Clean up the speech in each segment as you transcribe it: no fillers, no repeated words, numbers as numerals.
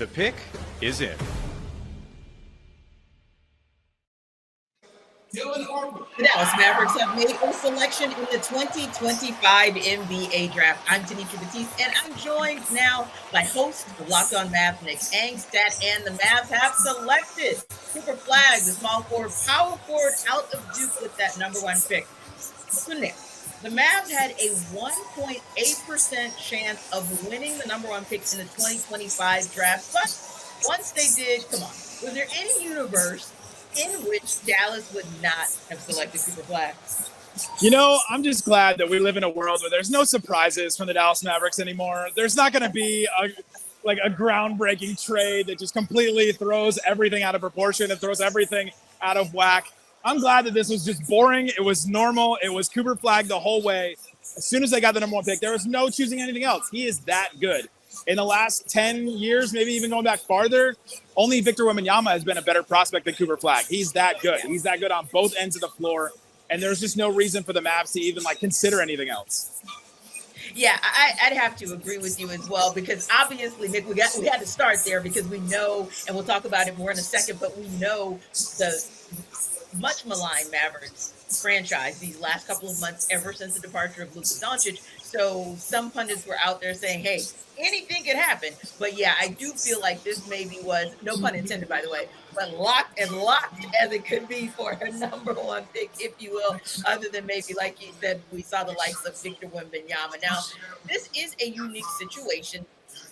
The pick is in. Dylan Harper. The Dallas Mavericks have made a selection in the 2025 NBA draft. I'm Tanisha Batiste, and I'm joined now by host of Locked On Mavs, Nick Angstad, and the Mavs have selected Cooper Flagg, the small forward, power forward out of Duke with that #1 pick. So Nick, the Mavs had a 1.8% chance of winning the #1 pick in the 2025 draft, but once they did, come on, was there any universe in which Dallas would not have selected Cooper Flagg? You know, I'm just glad that we live in a world where there's no surprises from the Dallas Mavericks anymore. There's not going to be a groundbreaking trade that just completely throws everything out of proportion and throws everything out of whack. I'm glad that this was just boring. It was normal. It was Cooper Flagg the whole way. As soon as they got the #1 pick, there was no choosing anything else. He is that good. In the last 10 years, maybe even going back farther, only Victor Wembanyama has been a better prospect than Cooper Flagg. He's that good. He's that good on both ends of the floor. And there's just no reason for the Mavs to even consider anything else. Yeah, I'd have to agree with you as well, because obviously, Nick, we had to start there because we know, and we'll talk about it more in a second, but we know the much maligned Mavericks franchise these last couple of months ever since the departure of Luka Doncic. So some pundits were out there saying, hey, anything could happen. But yeah, I do feel like this maybe was, no pun intended, by the way, but locked as it could be for a #1 pick, if you will, other than maybe, like you said, we saw the likes of Victor Wembanyama. Now, this is a unique situation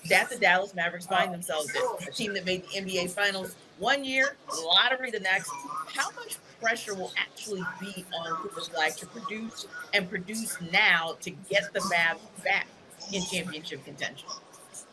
that the Dallas Mavericks find themselves in. A team that made the NBA Finals one year, lottery the next. How much pressure will actually be on Cooper Flagg to produce now to get the Mavs back in championship contention?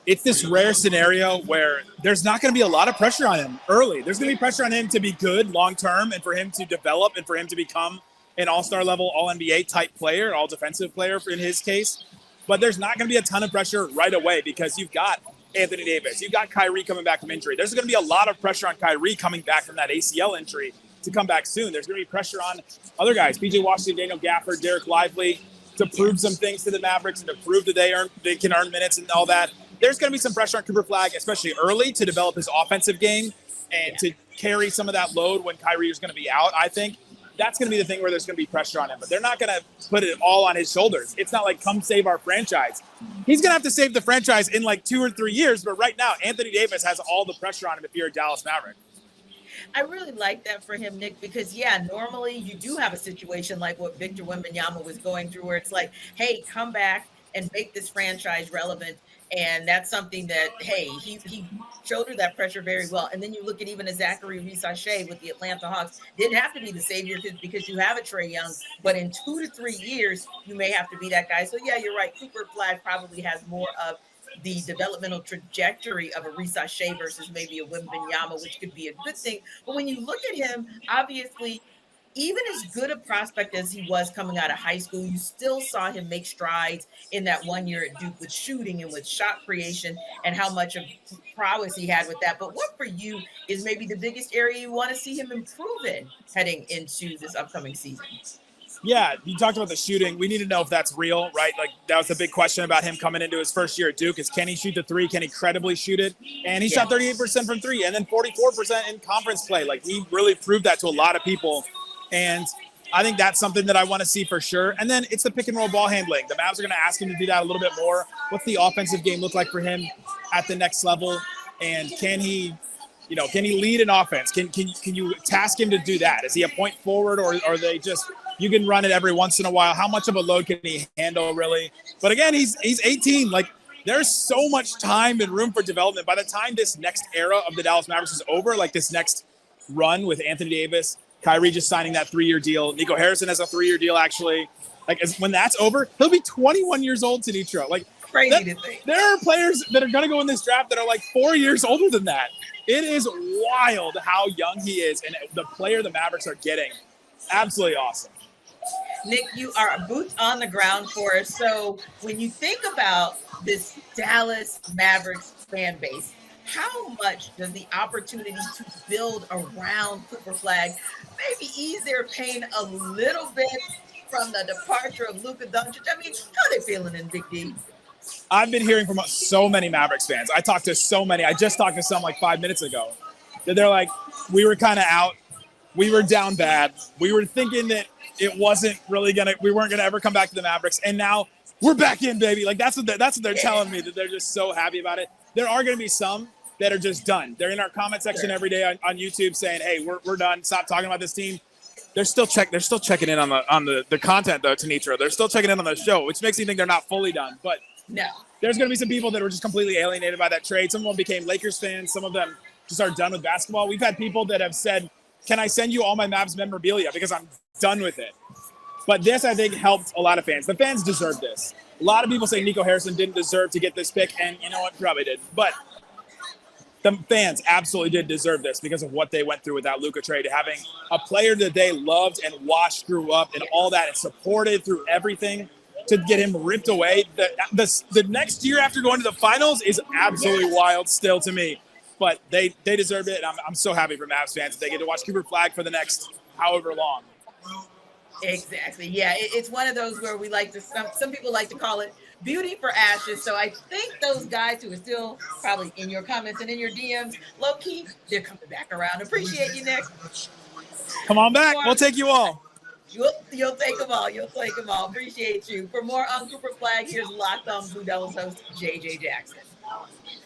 It's this rare scenario where there's not going to be a lot of pressure on him early. There's going to be pressure on him to be good long-term and for him to develop and for him to become an all-star level, all-NBA type player, all-defensive player in his case. But there's not going to be a ton of pressure right away because you've got Anthony Davis. You've got Kyrie coming back from injury. There's going to be a lot of pressure on Kyrie coming back from that ACL injury to come back soon. There's going to be pressure on other guys, PJ Washington, Daniel Gafford, Derek Lively, to prove some things to the Mavericks and to prove that they can earn minutes and all that. There's going to be some pressure on Cooper Flagg, especially early, to develop his offensive game and to carry some of that load when Kyrie is going to be out. I think that's going to be the thing where there's going to be pressure on him, but they're not going to put it all on his shoulders. It's not like, come save our franchise. He's going to have to save the franchise in 2 or 3 years, but right now, Anthony Davis has all the pressure on him if you're a Dallas Maverick. I really like that for him, Nick, because, yeah, normally you do have a situation like what Victor Wembanyama was going through where it's like, hey, come back and make this franchise relevant. And that's something that, hey, he shouldered that pressure very well. And then you look at even a Zachary Reese-Shea with the Atlanta Hawks. Didn't have to be the savior because you have a Trey Young. But in 2 to 3 years, you may have to be that guy. So, yeah, you're right. Cooper Flagg probably has more of the developmental trajectory of a Reese-Shea versus maybe a Wembanyama, which could be a good thing. But when you look at him, obviously, even as good a prospect as he was coming out of high school, you still saw him make strides in that 1 year at Duke with shooting and with shot creation and how much of prowess he had with that. But what for you is maybe the biggest area you want to see him improve in heading into this upcoming season? Yeah, you talked about the shooting. We need to know if that's real, right? That was the big question about him coming into his first year at Duke is, can he shoot the three? Can he credibly shoot it? And he shot 38% from three and then 44% in conference play. He really proved that to a lot of people. And I think that's something that I want to see for sure. And then it's the pick and roll ball handling. The Mavs are going to ask him to do that a little bit more. What's the offensive game look like for him at the next level? And can he lead an offense? Can you task him to do that? Is he a point forward or are they just, you can run it every once in a while? How much of a load can he handle really? But again, he's 18. There's so much time and room for development. By the time this next era of the Dallas Mavericks is over, this next run with Anthony Davis, Kyrie just signing that 3-year deal. Nico Harrison has a 3-year deal, actually. When that's over, he'll be 21 years old, Tanitra. Crazy to think. There are players that are going to go in this draft that are 4 years older than that. It is wild how young he is, and the player the Mavericks are getting, absolutely awesome. Nick, you are boots on the ground for us. So when you think about this Dallas Mavericks fan base, how much does the opportunity to build around Cooper Flagg maybe ease their pain a little bit from the departure of Luka Doncic? I mean, how are they feeling in Big D? I've been hearing from so many Mavericks fans. I talked to so many. I just talked to some like 5 minutes ago. That they're like, we were kind of out. We were down bad. We were thinking that it wasn't really we weren't gonna ever come back to the Mavericks, and now we're back in, baby. Like that's what they're telling me, that they're just so happy about it. There are gonna be some that are just done. They're in our comment section every day on YouTube saying, "Hey, we're done. Stop talking about this team." They're still checking in on the content though, Tanitra. They're still checking in on the show, which makes me think they're not fully done. But No. there's gonna be some people that were just completely alienated by that trade. Some of them became Lakers fans. Some of them just are done with basketball. We've had people that have said, "Can I send you all my Mavs memorabilia because I'm done with it?" But this, I think, helped a lot of fans. The fans deserve this. A lot of people say Nico Harrison didn't deserve to get this pick, and you know what? Probably did. But the fans absolutely did deserve this because of what they went through with that Luka trade. Having a player that they loved and watched grew up and all that and supported through everything, to get him ripped away. The next year after going to the finals is absolutely wild still to me. But they deserve it, and I'm so happy for Mavs fans that they get to watch Cooper Flag for the next however long. Exactly. Yeah, it's one of those where we like to, some people like to call it beauty for ashes. So I think those guys who are still probably in your comments and in your DMs, low key, they're coming back around. Appreciate you, Nick. Come on back. We'll take you all. You'll take them all. You'll take them all. Appreciate you. For more on Cooper Flag, here's Locked On Blue Devils host JJ Jackson.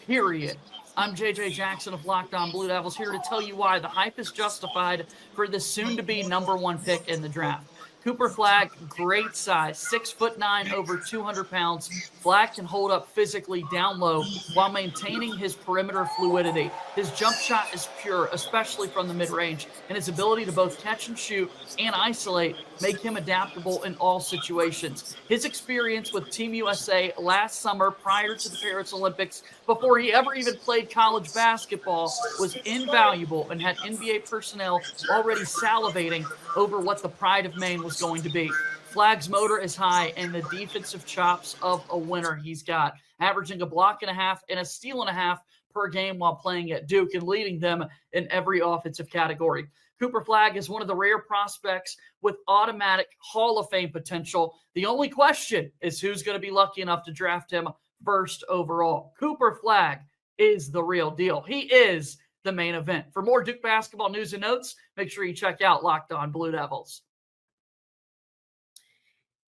Period. I'm JJ Jackson of Locked On Blue Devils, here to tell you why the hype is justified for the soon-to-be number one pick in the draft. Cooper Flag, great size, 6'9", over 200 pounds. Flag can hold up physically down low while maintaining his perimeter fluidity. His jump shot is pure, especially from the mid-range, and his ability to both catch and shoot and isolate make him adaptable in all situations. His experience with Team USA last summer prior to the Paris Olympics, before he ever even played college basketball, was invaluable and had NBA personnel already salivating over what the pride of Maine was going to be. Flag's motor is high, and the defensive chops of a winner he's got, averaging a block and a half and a steal and a half per game while playing at Duke and leading them in every offensive category. Cooper Flag is one of the rare prospects with automatic Hall of Fame potential. The only question is who's going to be lucky enough to draft him first overall. Cooper Flag is the real deal. He is the main event. For more Duke basketball news and notes, make sure you check out Locked On Blue Devils.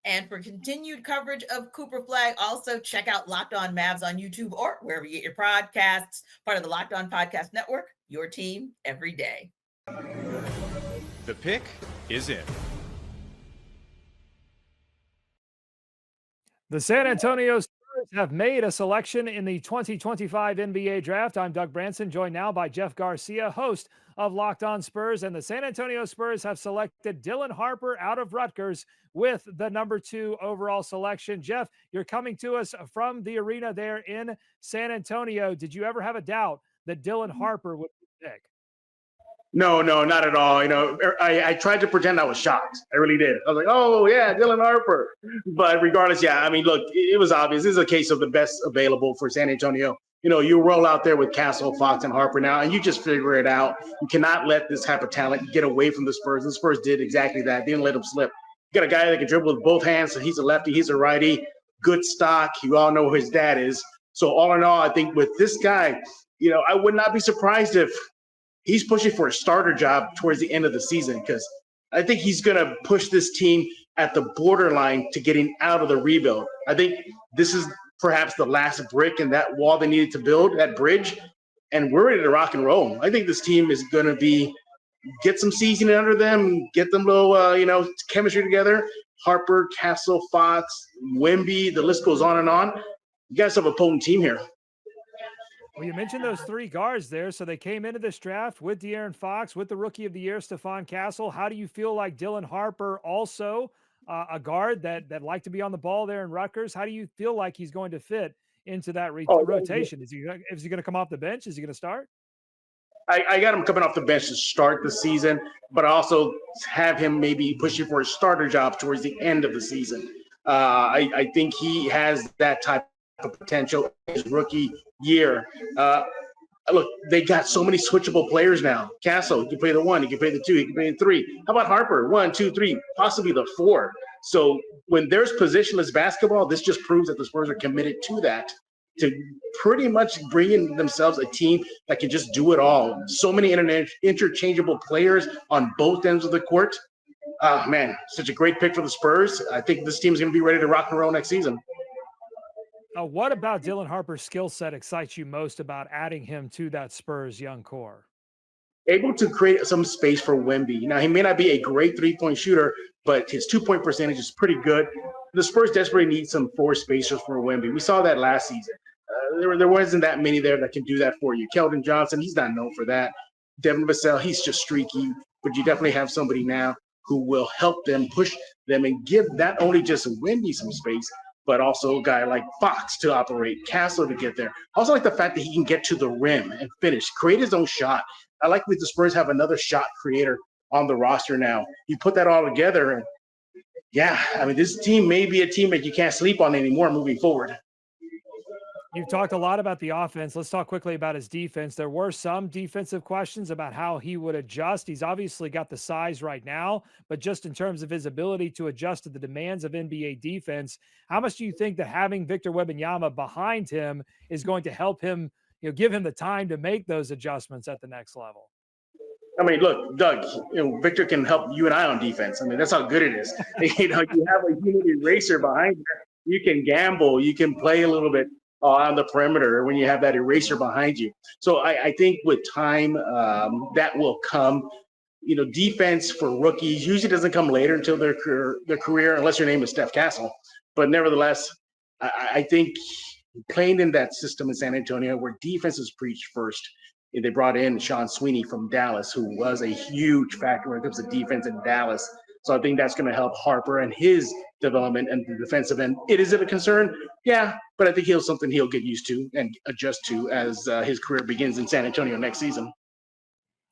And for continued coverage of Cooper Flag, also check out Locked On Mavs on YouTube or wherever you get your podcasts. Part of the Locked On Podcast Network, your team every day. The pick is in. The San Antonio Spurs have made a selection in the 2025 NBA draft. I'm Doug Branson, joined now by Jeff Garcia, host of Locked On Spurs. And the San Antonio Spurs have selected Dylan Harper out of Rutgers with the number 2 overall selection. Jeff, you're coming to us from the arena there in San Antonio. Did you ever have a doubt that Dylan Harper would be picked? No, not at all. You know, I tried to pretend I was shocked. I really did. I was like, oh, yeah, Dylan Harper. But regardless, yeah, I mean, look, it was obvious. This is a case of the best available for San Antonio. You know, you roll out there with Castle, Fox, and Harper now, and you just figure it out. You cannot let this type of talent get away from the Spurs. The Spurs did exactly that. They didn't let him slip. You got a guy that can dribble with both hands. So he's a lefty. He's a righty. Good stock. You all know who his dad is. So all in all, I think with this guy, you know, I would not be surprised if he's pushing for a starter job towards the end of the season, because I think he's going to push this team at the borderline to getting out of the rebuild. I think this is perhaps the last brick in that wall they needed to build, that bridge, and we're ready to rock and roll. I think this team is going to get some seasoning under them, get them little, chemistry together. Harper, Castle, Fox, Wemby, the list goes on and on. You guys have a potent team here. Well, you mentioned those 3 guards there. So they came into this draft with De'Aaron Fox, with the Rookie of the Year, Stephon Castle. How do you feel like Dylan Harper, also a guard that liked to be on the ball there in Rutgers? How do you feel like he's going to fit into that rotation? Is he going to come off the bench? Is he going to start? I got him coming off the bench to start the season, but I also have him maybe pushing for a starter job towards the end of the season. I think he has that type of potential in his rookie year. Look, they got so many switchable players now. Castle, he can play the 1, he can play the 2, he can play the 3. How about Harper? 1, 2, 3, possibly the 4. So when there's positionless basketball, this just proves that the Spurs are committed to that, to pretty much bringing themselves a team that can just do it all. So many interchangeable players on both ends of the court. Oh, man, such a great pick for the Spurs. I think this team is going to be ready to rock and roll next season. What about Dylan Harper's skill set excites you most about adding him to that Spurs young core? Able to create some space for Wemby. Now, he may not be a great three-point shooter, but his two-point percentage is pretty good. The Spurs desperately need some floor spacers for Wemby. We saw that last season. There wasn't that many there that can do that for you. Keldon Johnson, he's not known for that. Devin Vassell, he's just streaky, but you definitely have somebody now who will help them, push them, and give not only just Wemby some space, but also a guy like Fox to operate, Castle to get there. Also like the fact that he can get to the rim and finish, create his own shot. I like that the Spurs have another shot creator on the roster now. You put that all together, and yeah, I mean, this team may be a team that you can't sleep on anymore moving forward. You've talked a lot about the offense. Let's talk quickly about his defense. There were some defensive questions about how he would adjust. He's obviously got the size right now, but just in terms of his ability to adjust to the demands of NBA defense, how much do you think that having Victor Wembanyama behind him is going to help him, give him the time to make those adjustments at the next level? I mean, look, Doug, Victor can help you and I on defense. I mean, that's how good it is. You have a human eraser behind you. You can gamble. You can play a little bit on the perimeter when you have that eraser behind you. So I think with time, that will come. Defense for rookies usually doesn't come later until their career, unless your name is Steph Castle. But nevertheless, I think playing in that system in San Antonio where defense is preached first, they brought in Sean Sweeney from Dallas, who was a huge factor when it comes to defense in Dallas. So I think that's going to help Harper and his development and the defensive end. Is it a concern? Yeah, but I think something he'll get used to and adjust to as his career begins in San Antonio next season.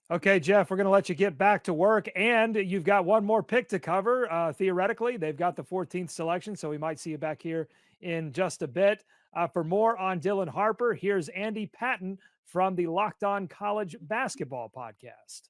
Okay, Jeff, we're going to let you get back to work, and you've got one more pick to cover. Theoretically, they've got the 14th selection, so we might see you back here in just a bit. For more on Dylan Harper, here's Andy Patton from the Locked On College Basketball podcast.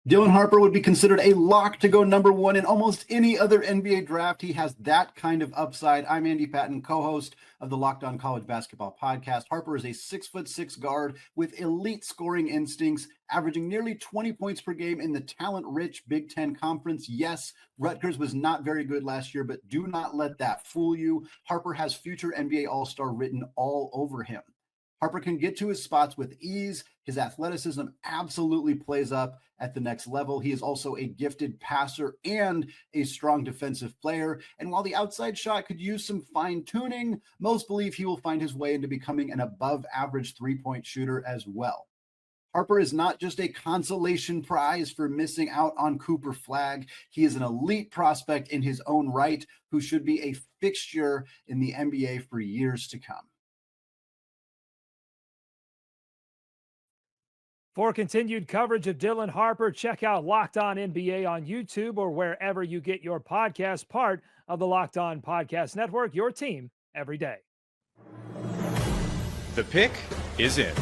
Dylan Harper would be considered a lock to go number one in almost any other NBA draft. He has that kind of upside. I'm Andy Patton, co-host of the Locked On College Basketball podcast. Harper is a 6'6" guard with elite scoring instincts, averaging nearly 20 points per game in the talent-rich Big Ten Conference. Yes, Rutgers was not very good last year, but do not let that fool you. Harper has future NBA All-Star written all over him. Harper can get to his spots with ease. His athleticism absolutely plays up at the next level. He is also a gifted passer and a strong defensive player. And while the outside shot could use some fine tuning, most believe he will find his way into becoming an above average three-point shooter as well. Harper is not just a consolation prize for missing out on Cooper Flagg. He is an elite prospect in his own right who should be a fixture in the NBA for years to come. For continued coverage of Dylan Harper, check out Locked On NBA on YouTube or wherever you get your podcast, part of the Locked On Podcast Network, your team every day. The pick is in.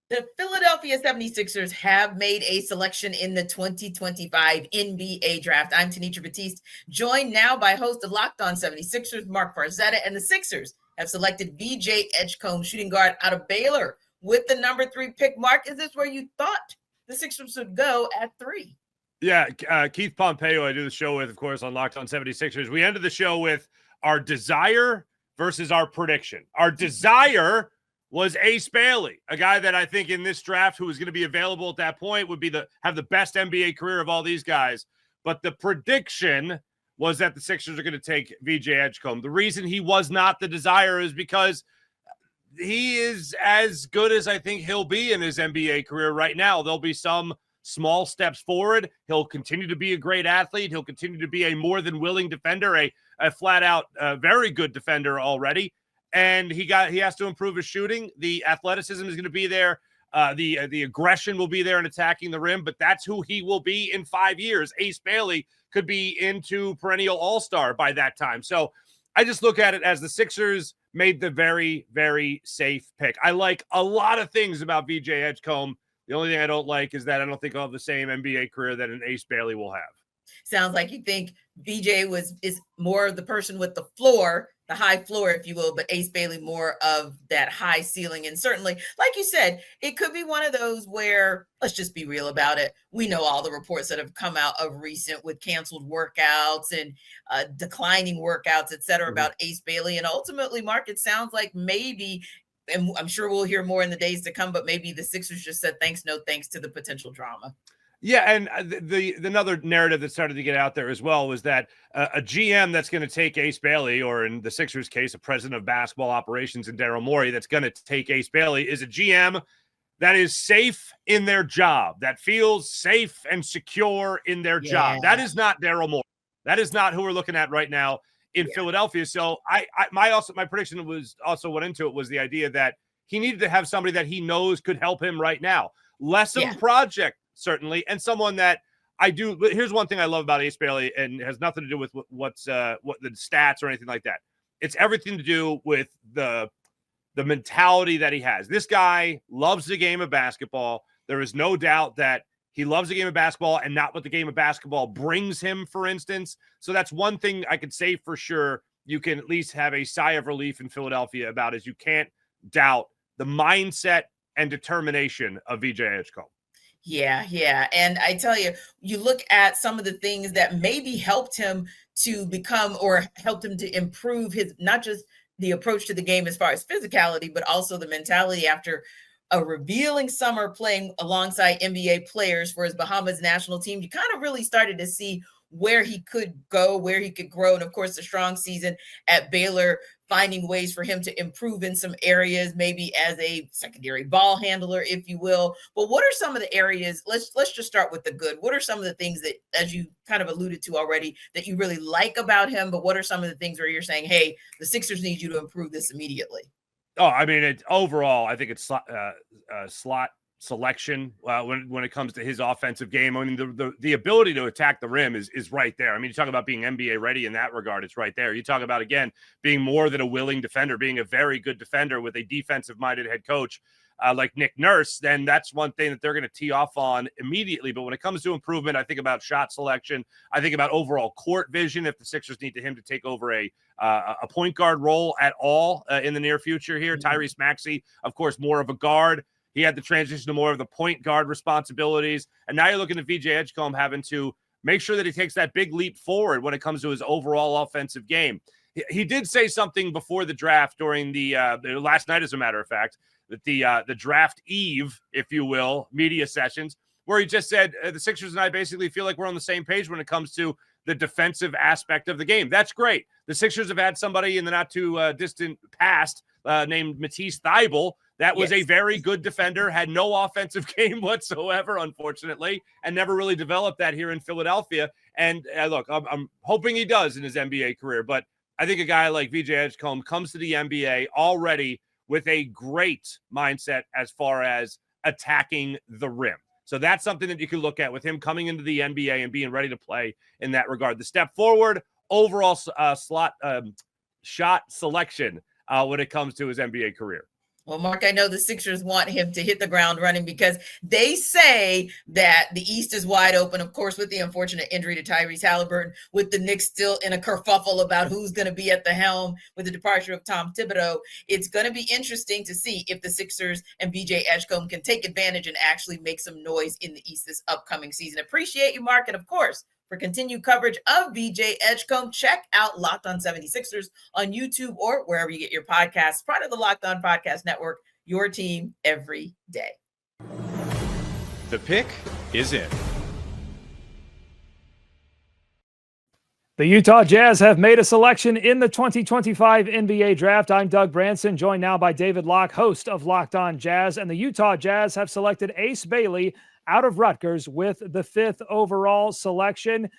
The Philadelphia 76ers have made a selection in the 2025 NBA draft. I'm Tanisha Batiste, joined now by host of Locked On 76ers, Mark Farzetta, and the Sixers have selected VJ Edgecomb, shooting guard out of Baylor, with the number 3 pick. Mark, is this where you thought the Sixers would go at 3? Yeah, Keith Pompeo, I do the show with, of course, on Locked On 76ers. We ended the show with our desire versus our prediction. Our desire was Ace Bailey, a guy that I think in this draft who was going to be available at that point would be have the best NBA career of all these guys. But the prediction was that the Sixers are going to take VJ Edgecomb. The reason he was not the desire is because he is as good as I think he'll be in his NBA career right now. There'll be some small steps forward. He'll continue to be a great athlete. He'll continue to be a more than willing defender, a flat out very good defender already. And he has to improve his shooting. The athleticism is going to be there. The aggression will be there in attacking the rim, but that's who he will be in 5 years. Ace Bailey could be into perennial all-star by that time. So I just look at it as the Sixers made the very, very safe pick. I like a lot of things about VJ Edgecomb. The only thing I don't like is that I don't think I'll have the same NBA career that an Ace Bailey will have. Sounds like you think VJ is more of the person with the floor, the high floor, if you will, but Ace Bailey more of that high ceiling. And certainly, like you said, it could be one of those where, let's just be real about it. We know all the reports that have come out of recent with canceled workouts and declining workouts, et cetera, about Ace Bailey. And ultimately, Mark, it sounds like maybe, and I'm sure we'll hear more in the days to come, but maybe the Sixers just said thanks, no thanks to the potential drama. Yeah, and the another narrative that started to get out there as well was that a GM that's going to take Ace Bailey, or in the Sixers' case, a president of basketball operations in Daryl Morey that's going to take Ace Bailey, is a GM that is safe in their job, that feels safe and secure in their job. That is not Daryl Morey. That is not who we're looking at right now in Philadelphia. So my prediction was the idea that he needed to have somebody that he knows could help him right now. Less of a project, certainly, and someone that I do. Here's one thing I love about Ace Bailey, and it has nothing to do with what the stats or anything like that. It's everything to do with the mentality that he has. This guy loves the game of basketball. There is no doubt that he loves the game of basketball and not what the game of basketball brings him, for instance. So that's one thing I could say for sure you can at least have a sigh of relief in Philadelphia about, is you can't doubt the mindset and determination of VJ Edgecomb. Yeah. And I tell you, you look at some of the things that maybe helped him to become, or helped him to improve his, not just the approach to the game as far as physicality, but also the mentality after a revealing summer playing alongside NBA players for his Bahamas national team. You kind of really started to see where he could go, where he could grow. And of course, the strong season at Baylor, finding ways for him to improve in some areas, maybe as a secondary ball handler, if you will. But what are some of the areas? Let's just start with the good. What are some of the things that, as you kind of alluded to already, that you really like about him? But what are some of the things where you're saying, hey, the Sixers need you to improve this immediately? Oh, I mean, overall, I think it's slot selection when it comes to his offensive game. I mean, the ability to attack the rim is right there. I mean, you talk about being NBA ready in that regard, it's right there. You talk about, again, being more than a willing defender, being a very good defender with a defensive-minded head coach like Nick Nurse, then that's one thing that they're going to tee off on immediately. But when it comes to improvement, I think about shot selection. I think about overall court vision, if the Sixers need him to take over a point guard role at all in the near future here. Tyrese Maxey, of course, more of a guard. He had the transition to more of the point guard responsibilities. And now you're looking at VJ Edgecomb having to make sure that he takes that big leap forward when it comes to his overall offensive game. He did say something before the draft during the last night, as a matter of fact, that the draft eve, if you will, media sessions, where he just said, the Sixers and I basically feel like we're on the same page when it comes to the defensive aspect of the game. That's great. The Sixers have had somebody in the not too distant past named Matisse Thybulle. That was a very good defender, had no offensive game whatsoever, unfortunately, and never really developed that here in Philadelphia. And look, I'm hoping he does in his NBA career, but I think a guy like VJ Edgecomb comes to the NBA already with a great mindset as far as attacking the rim. So that's something that you can look at with him coming into the NBA and being ready to play in that regard. The step forward, overall shot selection when it comes to his NBA career. Well, Mark, I know the Sixers want him to hit the ground running because they say that the East is wide open, of course, with the unfortunate injury to Tyrese Halliburton, with the Knicks still in a kerfuffle about who's going to be at the helm with the departure of Tom Thibodeau. It's going to be interesting to see if the Sixers and VJ Edgecomb can take advantage and actually make some noise in the East this upcoming season. Appreciate you, Mark. And of course, for continued coverage of VJ Edgecomb, check out Locked On 76ers on YouTube or wherever you get your podcasts. Part of the Locked On Podcast Network, your team every day. The pick is in. The Utah Jazz have made a selection in the 2025 NBA Draft. I'm Doug Branson, joined now by David Locke, host of Locked On Jazz. And the Utah Jazz have selected Ace Bailey out of Rutgers with the 5th overall selection.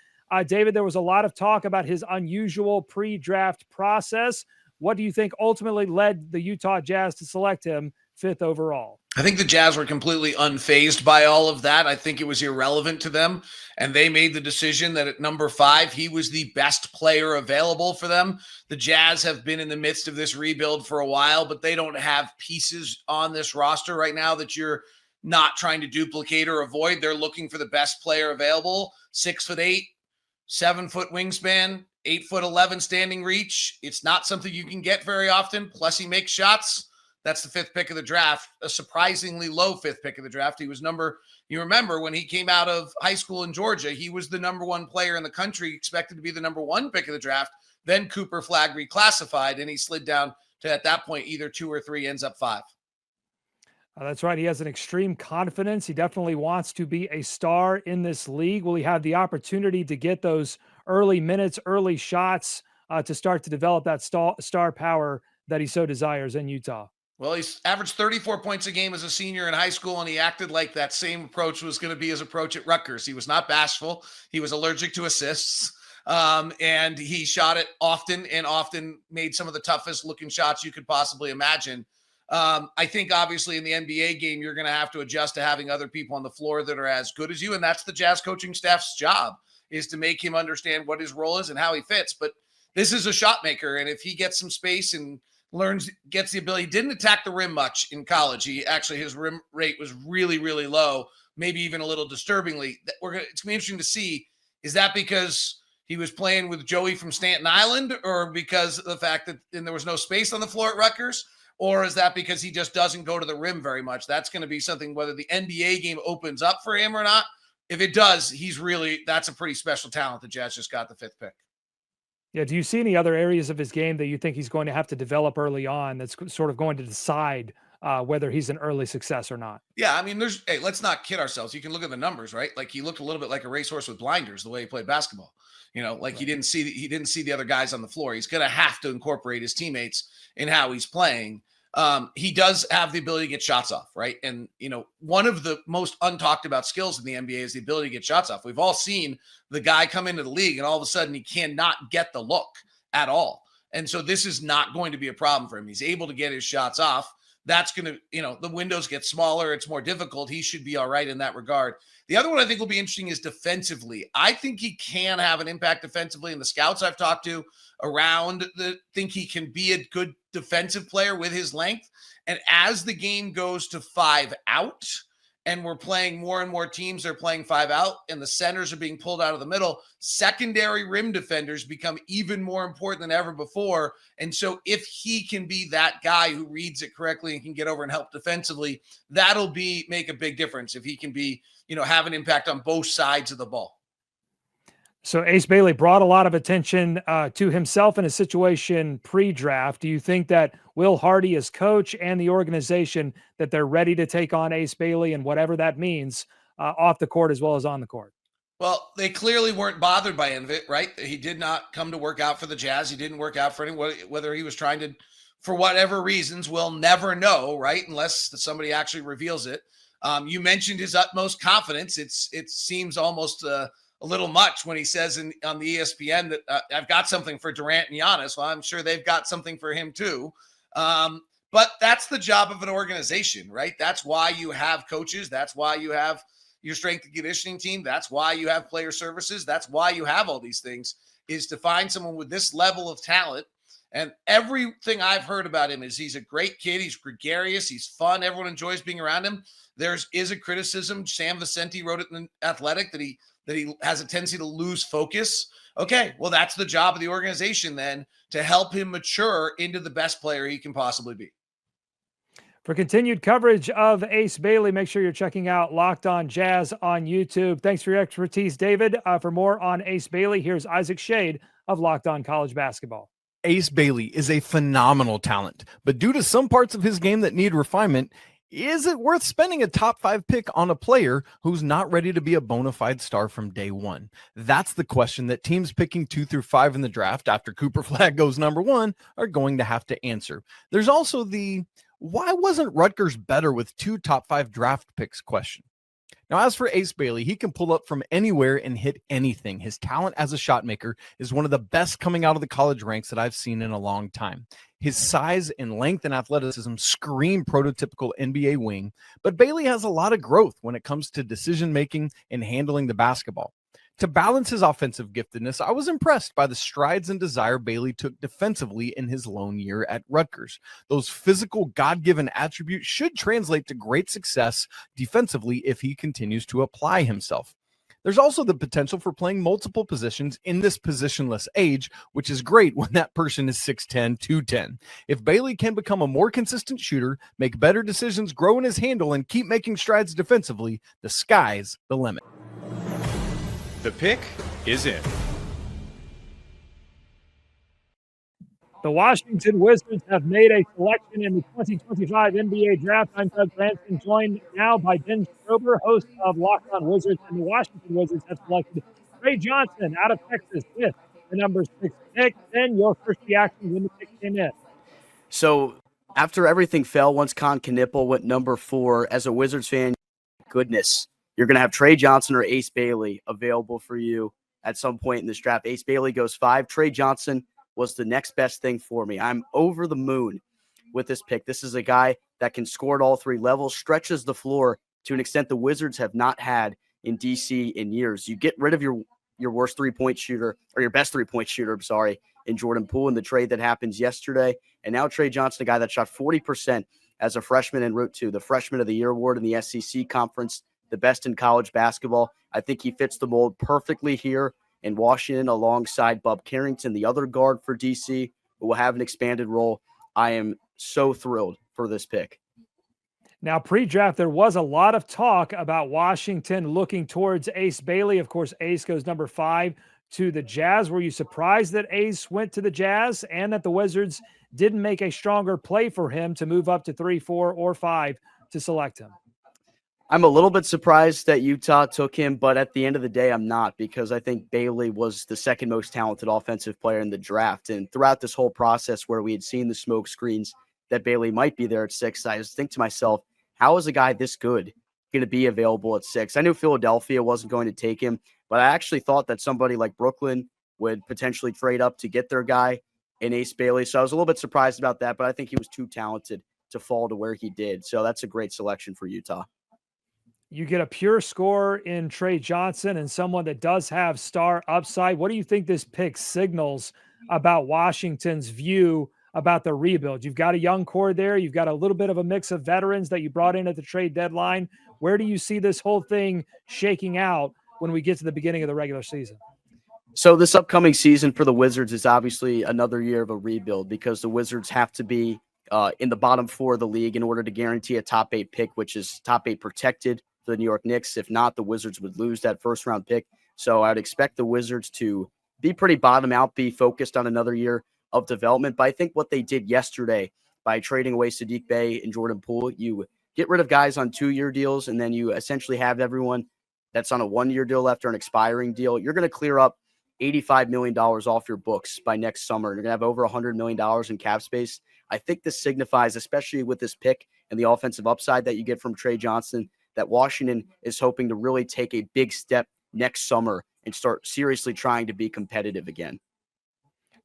David, there was a lot of talk about his unusual pre-draft process. What do you think ultimately led the Utah Jazz to select him 5th overall? I think the Jazz were completely unfazed by all of that. I think it was irrelevant to them, and they made the decision that at number 5, he was the best player available for them. The Jazz have been in the midst of this rebuild for a while, but they don't have pieces on this roster right now that you're not trying to duplicate or avoid. They're looking for the best player available. 6'8", 7-foot wingspan, 8'11" standing reach. It's not something you can get very often. Plus, he makes shots. That's the 5th pick of the draft, a surprisingly low 5th pick of the draft. He was you remember when he came out of high school in Georgia, he was the number 1 player in the country, expected to be the number 1 pick of the draft. Then Cooper Flag reclassified, and he slid down to, at that point, either 2 or 3, ends up 5. That's right. He has an extreme confidence. He definitely wants to be a star in this league. Will he have the opportunity to get those early minutes, early shots to start to develop that star power that he so desires in Utah? Well, he's averaged 34 points a game as a senior in high school, and he acted like that same approach was going to be his approach at Rutgers. He was not bashful. He was allergic to assists, and he shot it often and often made some of the toughest looking shots you could possibly imagine. I think obviously in the NBA game, you're going to have to adjust to having other people on the floor that are as good as you. And that's the Jazz coaching staff's job, is to make him understand what his role is and how he fits. But this is a shot maker. And if he gets some space and gets the ability, he didn't attack the rim much in college. His rim rate was really, really low, maybe even a little disturbingly. It's going to be interesting to see, is that because he was playing with Joey from Staten Island, or because of the fact that there was no space on the floor at Rutgers? Or is that because he just doesn't go to the rim very much? That's going to be something, whether the NBA game opens up for him or not. If it does, that's a pretty special talent. The Jazz just got the 5th pick. Yeah. Do you see any other areas of his game that you think he's going to have to develop early on that's sort of going to decide whether he's an early success or not? Yeah. I mean, let's not kid ourselves. You can look at the numbers, right? Like, he looked a little bit like a racehorse with blinders, the way he played basketball. Right. He didn't see the other guys on the floor. He's going to have to incorporate his teammates in how he's playing. He does have the ability to get shots off, right? And, one of the most untalked about skills in the NBA is the ability to get shots off. We've all seen the guy come into the league and all of a sudden he cannot get the look at all. And so this is not going to be a problem for him. He's able to get his shots off. That's going to, the windows get smaller. It's more difficult. He should be all right in that regard. The other one I think will be interesting is defensively. I think he can have an impact defensively, and the scouts I've talked to around think he can be a good defensive player with his length. And as the game goes to 5 out, and we're playing more and more teams are playing 5 out, and the centers are being pulled out of the middle, secondary rim defenders become even more important than ever before. And so if he can be that guy who reads it correctly and can get over and help defensively, that'll make a big difference if he can be, have an impact on both sides of the ball. So Ace Bailey brought a lot of attention to himself in a situation pre-draft. Do you think that Will Hardy as coach and the organization, that they're ready to take on Ace Bailey and whatever that means off the court as well as on the court? Well, they clearly weren't bothered by any of it, right? He did not come to work out for the Jazz. He didn't work out for anyone, whether he was trying to, for whatever reasons, we'll never know, right? Unless somebody actually reveals it. You mentioned his utmost confidence. It seems almost a little much when he says on the ESPN that I've got something for Durant and Giannis. Well, I'm sure they've got something for him too. But that's the job of an organization, right? That's why you have coaches. That's why you have your strength and conditioning team. That's why you have player services. That's why you have all these things, is to find someone with this level of talent. And everything I've heard about him is he's a great kid. He's gregarious. He's fun. Everyone enjoys being around him. There is a criticism. Sam Vicente wrote it in Athletic that he has a tendency to lose focus. Okay, well, that's the job of the organization then, to help him mature into the best player he can possibly be. For continued coverage of Ace Bailey, make sure you're checking out Locked On Jazz on YouTube. Thanks for your expertise, David. For more on Ace Bailey, here's Isaac Shade of Locked On College Basketball. Ace Bailey is a phenomenal talent, but due to some parts of his game that need refinement, is it worth spending a top 5 pick on a player who's not ready to be a bona fide star from day one? That's the question that teams picking 2 through 5 in the draft after Cooper Flag goes number 1 are going to have to answer. There's also the why wasn't Rutgers better with 2 top 5 draft picks question. Now, as for Ace Bailey, he can pull up from anywhere and hit anything. His talent as a shot maker is one of the best coming out of the college ranks that I've seen in a long time. His size and length and athleticism scream prototypical NBA wing, but Bailey has a lot of growth when it comes to decision-making and handling the basketball. To balance his offensive giftedness, I was impressed by the strides and desire Bailey took defensively in his lone year at Rutgers. Those physical, God-given attributes should translate to great success defensively if he continues to apply himself. There's also the potential for playing multiple positions in this positionless age, which is great when that person is 6'10", 210. If Bailey can become a more consistent shooter, make better decisions, grow in his handle, and keep making strides defensively, the sky's the limit. The pick is in. The Washington Wizards have made a selection in the 2025 NBA Draft. I'm Doug Branson, joined now by Ben Strober, host of Locked On Wizards, and the Washington Wizards have selected Trey Johnson out of Texas with the number 6 pick. Ben, your first reaction when the pick came in? So after everything fell, once Con Knipple went number 4, as a Wizards fan, goodness, you're going to have Trey Johnson or Ace Bailey available for you at some point in this draft. Ace Bailey goes 5. Trey Johnson was the next best thing for me. I'm over the moon with this pick. This is a guy that can score at all 3 levels, stretches the floor to an extent the Wizards have not had in DC in years. You get rid of your worst 3-point shooter, or your best 3-point shooter, in Jordan Poole in the trade that happens yesterday. And now Trey Johnson, a guy that shot 40% as a freshman en route to the Freshman of the Year award in the SEC Conference, the best in college basketball. I think he fits the mold perfectly here in Washington alongside Bub Carrington, the other guard for DC, who will have an expanded role. I am so thrilled for this pick. Now, pre-draft, there was a lot of talk about Washington looking towards Ace Bailey. Of course, Ace goes number 5 to the Jazz. Were you surprised that Ace went to the Jazz and that the Wizards didn't make a stronger play for him to move up to 3, 4, or 5 to select him? I'm a little bit surprised that Utah took him, but at the end of the day, I'm not, because I think Bailey was the second most talented offensive player in the draft. And throughout this whole process where we had seen the smoke screens that Bailey might be there at 6, I just think to myself, how is a guy this good going to be available at 6? I knew Philadelphia wasn't going to take him, but I actually thought that somebody like Brooklyn would potentially trade up to get their guy in Ace Bailey. So I was a little bit surprised about that, but I think he was too talented to fall to where he did. So that's a great selection for Utah. You get a pure scorer in Trey Johnson and someone that does have star upside. What do you think this pick signals about Washington's view about the rebuild? You've got a young core there. You've got a little bit of a mix of veterans that you brought in at the trade deadline. Where do you see this whole thing shaking out when we get to the beginning of the regular season? So this upcoming season for the Wizards is obviously another year of a rebuild, because the Wizards have to be in the bottom 4 of the league in order to guarantee a top 8 pick, which is top 8 protected for the New York Knicks. If not, the Wizards would lose that first round pick. So I would expect the Wizards to be pretty bottom out, be focused on another year of development. But I think what they did yesterday by trading away Sadiq Bey and Jordan Poole, you get rid of guys on 2-year deals, and then you essentially have everyone that's on a 1-year deal left or an expiring deal. You're going to clear up $85 million off your books by next summer. You're going to have over $100 million in cap space. I think this signifies, especially with this pick and the offensive upside that you get from Trey Johnson, that Washington is hoping to really take a big step next summer and start seriously trying to be competitive again.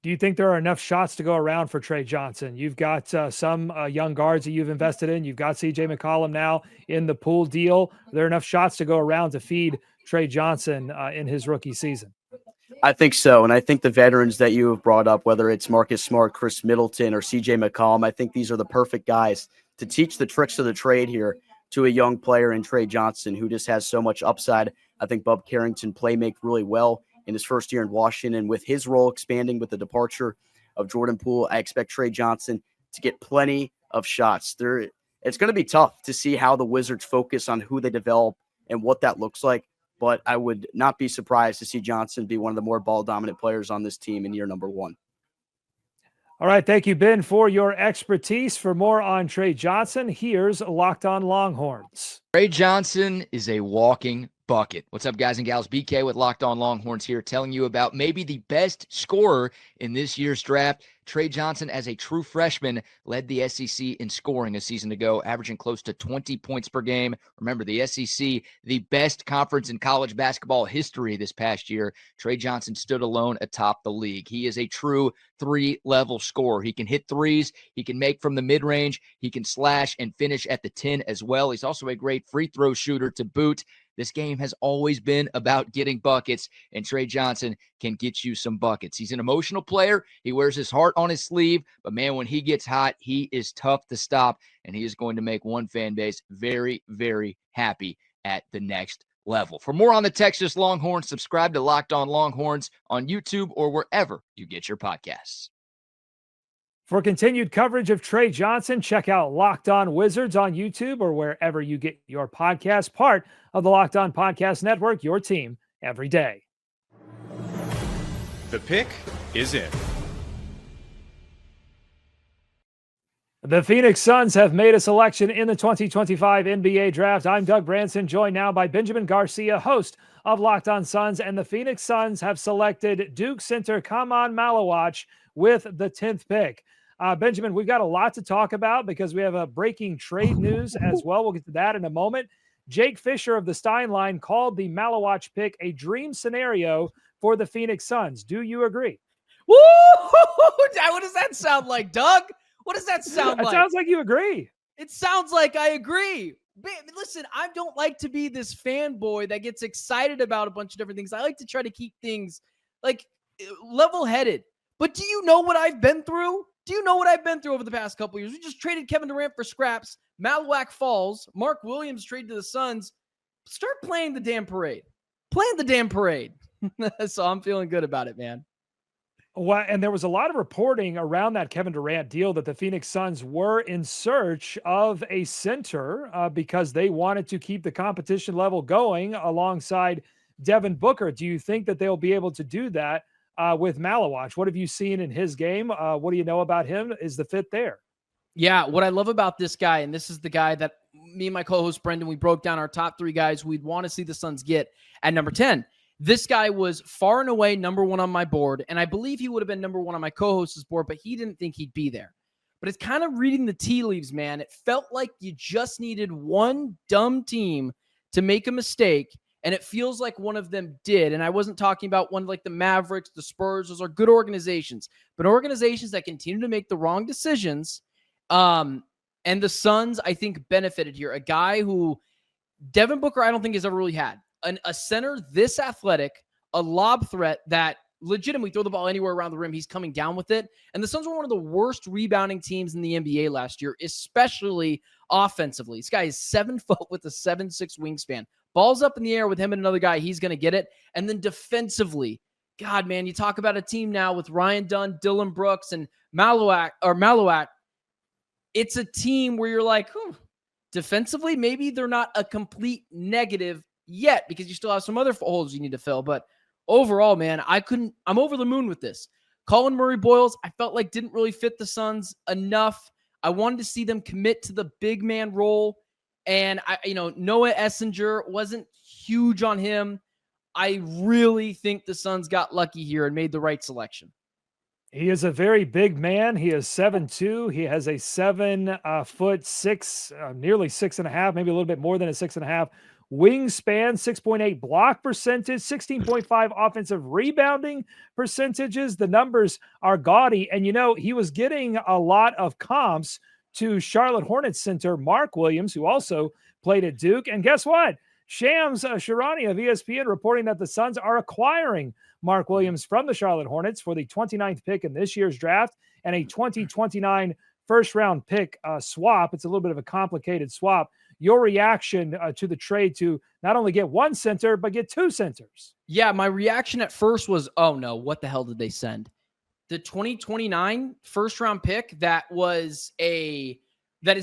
Do you think there are enough shots to go around for Trey Johnson? You've got some young guards that you've invested in. You've got CJ McCollum now in the Poole deal. Are there enough shots to go around to feed Trey Johnson in his rookie season? I think so. And I think the veterans that you have brought up, whether it's Marcus Smart, Chris Middleton, or CJ McCollum, I think these are the perfect guys to teach the tricks of the trade here to a young player in Trey Johnson, who just has so much upside. I think Bub Carrington playmake really well in his first year in Washington. With his role expanding with the departure of Jordan Poole, I expect Trey Johnson to get plenty of shots. It's going to be tough to see how the Wizards focus on who they develop and what that looks like, but I would not be surprised to see Johnson be one of the more ball-dominant players on this team in year number 1. All right. Thank you, Ben, for your expertise. For more on Trey Johnson, here's Locked On Longhorns. Trey Johnson is a walking bucket. What's up, guys and gals? BK with Locked On Longhorns here, telling you about maybe the best scorer in this year's draft. Trey Johnson, as a true freshman, led the SEC in scoring a season ago, averaging close to 20 points per game. Remember, the SEC, the best conference in college basketball history this past year. Trey Johnson stood alone atop the league. He is a true 3-level scorer. He can hit threes. He can make from the mid-range. He can slash and finish at the 10 as well. He's also a great free throw shooter to boot. This game has always been about getting buckets, and Trey Johnson can get you some buckets. He's an emotional player. He wears his heart on his sleeve, but man, when he gets hot, he is tough to stop, and he is going to make one fan base very, very happy at the next level. For more on the Texas Longhorns, subscribe to Locked On Longhorns on YouTube or wherever you get your podcasts. For continued coverage of Trey Johnson, check out Locked On Wizards on YouTube or wherever you get your podcast, part of the Locked On Podcast Network, your team every day. The pick is in. The Phoenix Suns have made a selection in the 2025 NBA Draft. I'm Doug Branson, joined now by Benjamin Garcia, host of Locked On Suns, and the Phoenix Suns have selected Duke center Kaman Malawatch with the 10th pick. Benjamin, we've got a lot to talk about because we have a breaking trade news as well. We'll get to that in a moment. Jake Fisher of the Stein Line called the Malawatch pick a dream scenario for the Phoenix Suns. Do you agree? Woo! What does that sound like, Doug? What does that sound like? It sounds like you agree. It sounds like I agree. Listen, I don't like to be this fanboy that gets excited about a bunch of different things. I like to try to keep things like level-headed. But do you know what I've been through? Do you know what I've been through over the past couple years? We just traded Kevin Durant for scraps. Malawach falls. Mark Williams traded to the Suns. Start playing the damn parade. Playing the damn parade. So I'm feeling good about it, man. Well, and there was a lot of reporting around that Kevin Durant deal that the Phoenix Suns were in search of a center because they wanted to keep the competition level going alongside Devin Booker. Do you think that they'll be able to do that with Malawach? What have you seen in his game? What do you know about him? Is the fit there? Yeah, what I love about this guy, and this is the guy that me and my co-host Brendan, we broke down our top 3 guys we'd want to see the Suns get at number 10. This guy was far and away number 1 on my board, and I believe he would have been number 1 on my co-host's board, but he didn't think he'd be there. But it's kind of reading the tea leaves, man. It felt like you just needed one dumb team to make a mistake, and it feels like one of them did. And I wasn't talking about one like the Mavericks, the Spurs. Those are good organizations, but organizations that continue to make the wrong decisions. And the Suns, I think, benefited here. A guy who Devin Booker, I don't think has ever really had. A center this athletic, a lob threat that legitimately throw the ball anywhere around the rim. He's coming down with it. And the Suns were one of the worst rebounding teams in the NBA last year, especially offensively. This guy is 7 foot with a 7'6" wingspan. Ball's up in the air with him and another guy. He's going to get it. And then defensively, God, man, you talk about a team now with Ryan Dunn, Dylan Brooks, and Malawach. It's a team where you're like, defensively, maybe they're not a complete negative yet because you still have some other holes you need to fill. But overall, man, I'm over the moon with this. Colin Murray-Boyles, I felt like didn't really fit the Suns enough. I wanted to see them commit to the big man role. And Noah Essen wasn't huge on him. I really think the Suns got lucky here and made the right selection. He is a very big man. He is 7'2". He has a 7'6", nearly 6.5, maybe a little bit more than a 6.5 wingspan, 6.8 block percentage, 16.5 offensive rebounding percentages. The numbers are gaudy. And, he was getting a lot of comps to Charlotte Hornets center Mark Williams, who also played at Duke. And guess what? Shams Charania of ESPN reporting that the Suns are acquiring Mark Williams from the Charlotte Hornets for the 29th pick in this year's draft and a 2029 first-round pick swap. It's a little bit of a complicated swap. Your reaction to the trade to not only get one center, but get 2 centers? Yeah, my reaction at first was, oh no, what the hell did they send? The 2029 first-round pick that is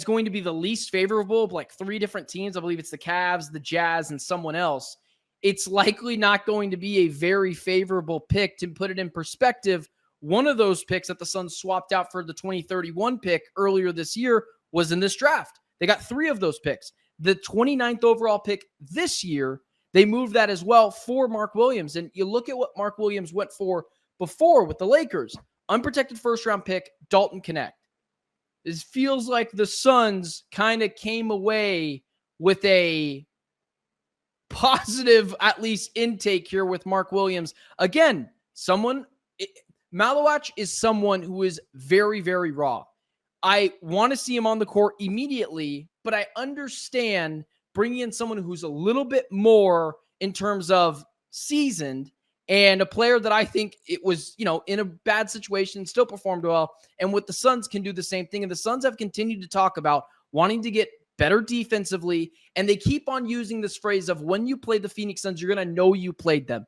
going to be the least favorable of like 3 different teams. I believe it's the Cavs, the Jazz, and someone else. It's likely not going to be a very favorable pick. To put it in perspective, one of those picks that the Suns swapped out for the 2031 pick earlier this year was in this draft. They got 3 of those picks. The 29th overall pick this year, they moved that as well for Mark Williams. And you look at what Mark Williams went for before with the Lakers. Unprotected first-round pick, Dalton Connect. It feels like the Suns kind of came away with a positive, at least, intake here with Mark Williams. Again, Malawach is someone who is very, very raw. I want to see him on the court immediately, but I understand bringing in someone who's a little bit more in terms of seasoned and a player that I think it was, in a bad situation, still performed well. And what the Suns can do the same thing. And the Suns have continued to talk about wanting to get better defensively. And they keep on using this phrase of when you play the Phoenix Suns, you're going to know you played them.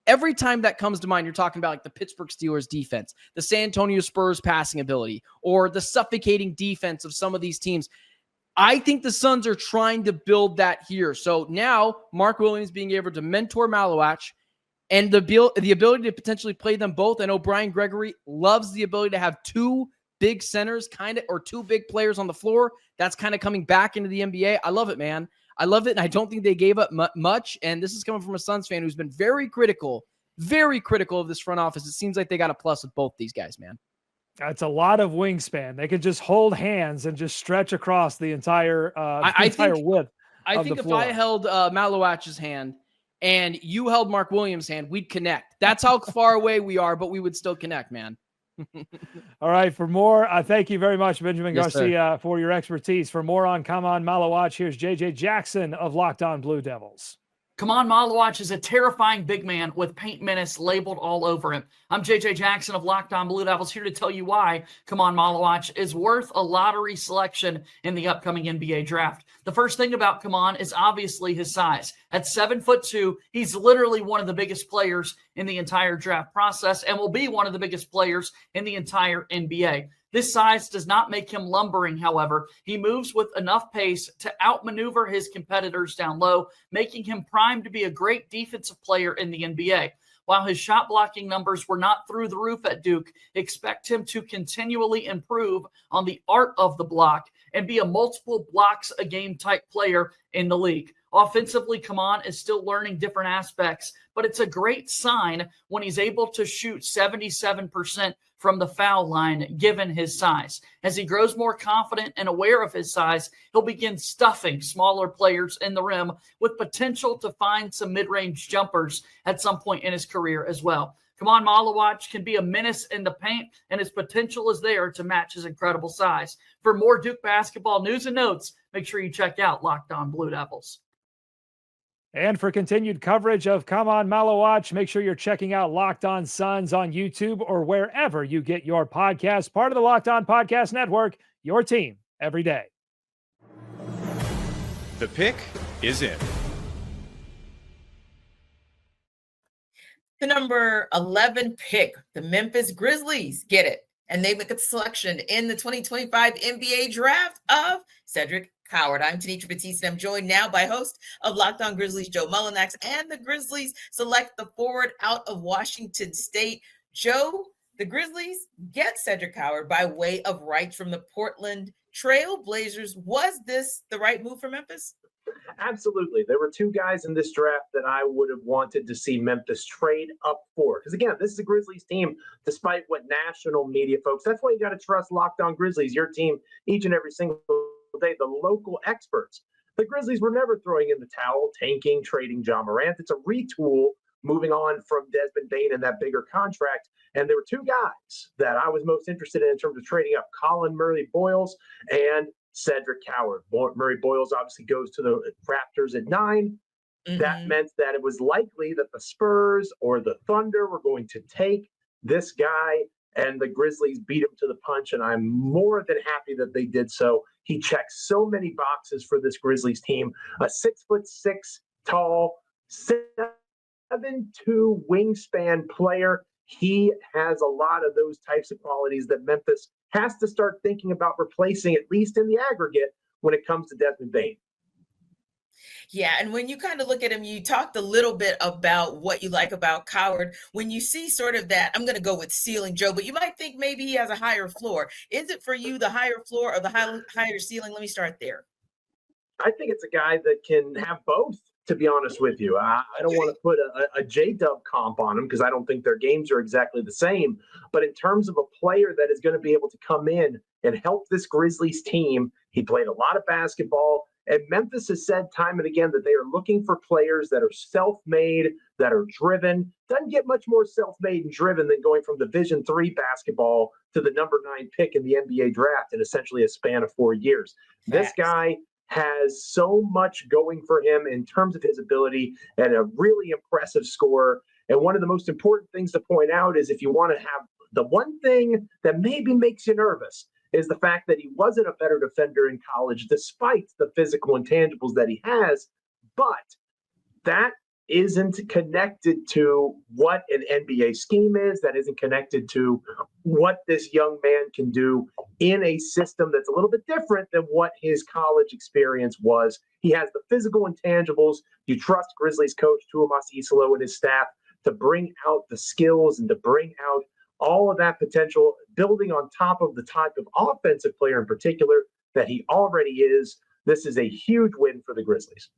Every time that comes to mind, you're talking about like the Pittsburgh Steelers defense, the San Antonio Spurs passing ability, or the suffocating defense of some of these teams. I think the Suns are trying to build that here. So now Mark Williams being able to mentor Malawatch and the ability to potentially play them both. I know Brian Gregory loves the ability to have two big centers or two big players on the floor. That's kind of coming back into the NBA. I love it, man. I love it, and I don't think they gave up much. And this is coming from a Suns fan who's been very critical of this front office. It seems like they got a plus with both these guys, man. That's a lot of wingspan. They could just hold hands and just stretch across the entire width. I think if I held Malawatch's hand and you held Mark Williams' hand, we'd connect. That's how far away we are, but we would still connect, man. All right. For more, thank you very much, Benjamin Garcia, sir, for your expertise. For more on Kaman Malawatch, here's JJ Jackson of Locked On Blue Devils. Kaman Malawatch is a terrifying big man with paint menace labeled all over him. I'm JJ Jackson of Locked On Blue Devils, here to tell you why Kaman Malawatch is worth a lottery selection in the upcoming NBA draft. The first thing about Kaman is obviously his size. At 7'2", he's literally one of the biggest players in the entire draft process and will be one of the biggest players in the entire NBA. This size does not make him lumbering, however. He moves with enough pace to outmaneuver his competitors down low, making him primed to be a great defensive player in the NBA. While his shot blocking numbers were not through the roof at Duke, expect him to continually improve on the art of the block and be a multiple blocks a game type player in the league. Offensively, Kaman is still learning different aspects, but it's a great sign when he's able to shoot 77% from the foul line, given his size. As he grows more confident and aware of his size, he'll begin stuffing smaller players in the rim with potential to find some mid-range jumpers at some point in his career as well. Kaman Malawatch can be a menace in the paint, and his potential is there to match his incredible size. For more Duke basketball news and notes, make sure you check out Locked On Blue Devils. And for continued coverage of Kaman Malawatch, make sure you're checking out Locked On Suns on YouTube or wherever you get your podcast. Part of the Locked On Podcast Network, your team every day. The pick is in. The number 11 pick, the Memphis Grizzlies, get it. And they make a selection in the 2025 NBA draft of Cedric Coward. I'm Tanisha Batista. I'm joined now by host of Locked On Grizzlies, Joe Mullinax, and the Grizzlies select the forward out of Washington State. Joe, the Grizzlies get Cedric Coward by way of rights from the Portland Trail Blazers. Was this the right move for Memphis? Absolutely. There were two guys in this draft that I would have wanted to see Memphis trade up for. Because again, this is a Grizzlies team, despite what national media folks, that's why you got to trust Locked On Grizzlies, your team, each and every single day, the local experts. The Grizzlies were never throwing in the towel, tanking, trading John Morant. It's a retool moving on from Desmond Bane and that bigger contract. And there were two guys that I was most interested in terms of trading up, Colin Murray-Boyles and Cedric Coward. Murray-Boyles obviously goes to the Raptors at 9. Mm-hmm. That meant that it was likely that the Spurs or the Thunder were going to take this guy, and the Grizzlies beat him to the punch, and I'm more than happy that they did so. He checks so many boxes for this Grizzlies team. A 6'6" tall, 7'2" wingspan player. He has a lot of those types of qualities that Memphis has to start thinking about replacing, at least in the aggregate, when it comes to Desmond Bane. Yeah, and when you kind of look at him, you talked a little bit about what you like about Coward. When you see sort of that, I'm going to go with ceiling, Joe, but you might think maybe he has a higher floor. Is it for you the higher floor or the higher ceiling? Let me start there. I think it's a guy that can have both, to be honest with you. I don't want to put a J-Dub comp on him because I don't think their games are exactly the same. But in terms of a player that is going to be able to come in and help this Grizzlies team, he played a lot of basketball. And Memphis has said time and again that they are looking for players that are self-made, that are driven. Doesn't get much more self-made and driven than going from Division III basketball to the number 9 pick in the NBA draft in essentially a span of 4 years. This guy has so much going for him in terms of his ability and a really impressive scorer. And one of the most important things to point out is if you want to have the one thing that maybe makes you nervous is the fact that he wasn't a better defender in college, despite the physical intangibles that he has. But that isn't connected to what an NBA scheme is. That isn't connected to what this young man can do in a system that's a little bit different than what his college experience was. He has the physical intangibles. You trust Grizzlies coach Tuomas Isalo and his staff to bring out the skills and to bring out all of that potential, building on top of the type of offensive player in particular that he already is. This is a huge win for the Grizzlies.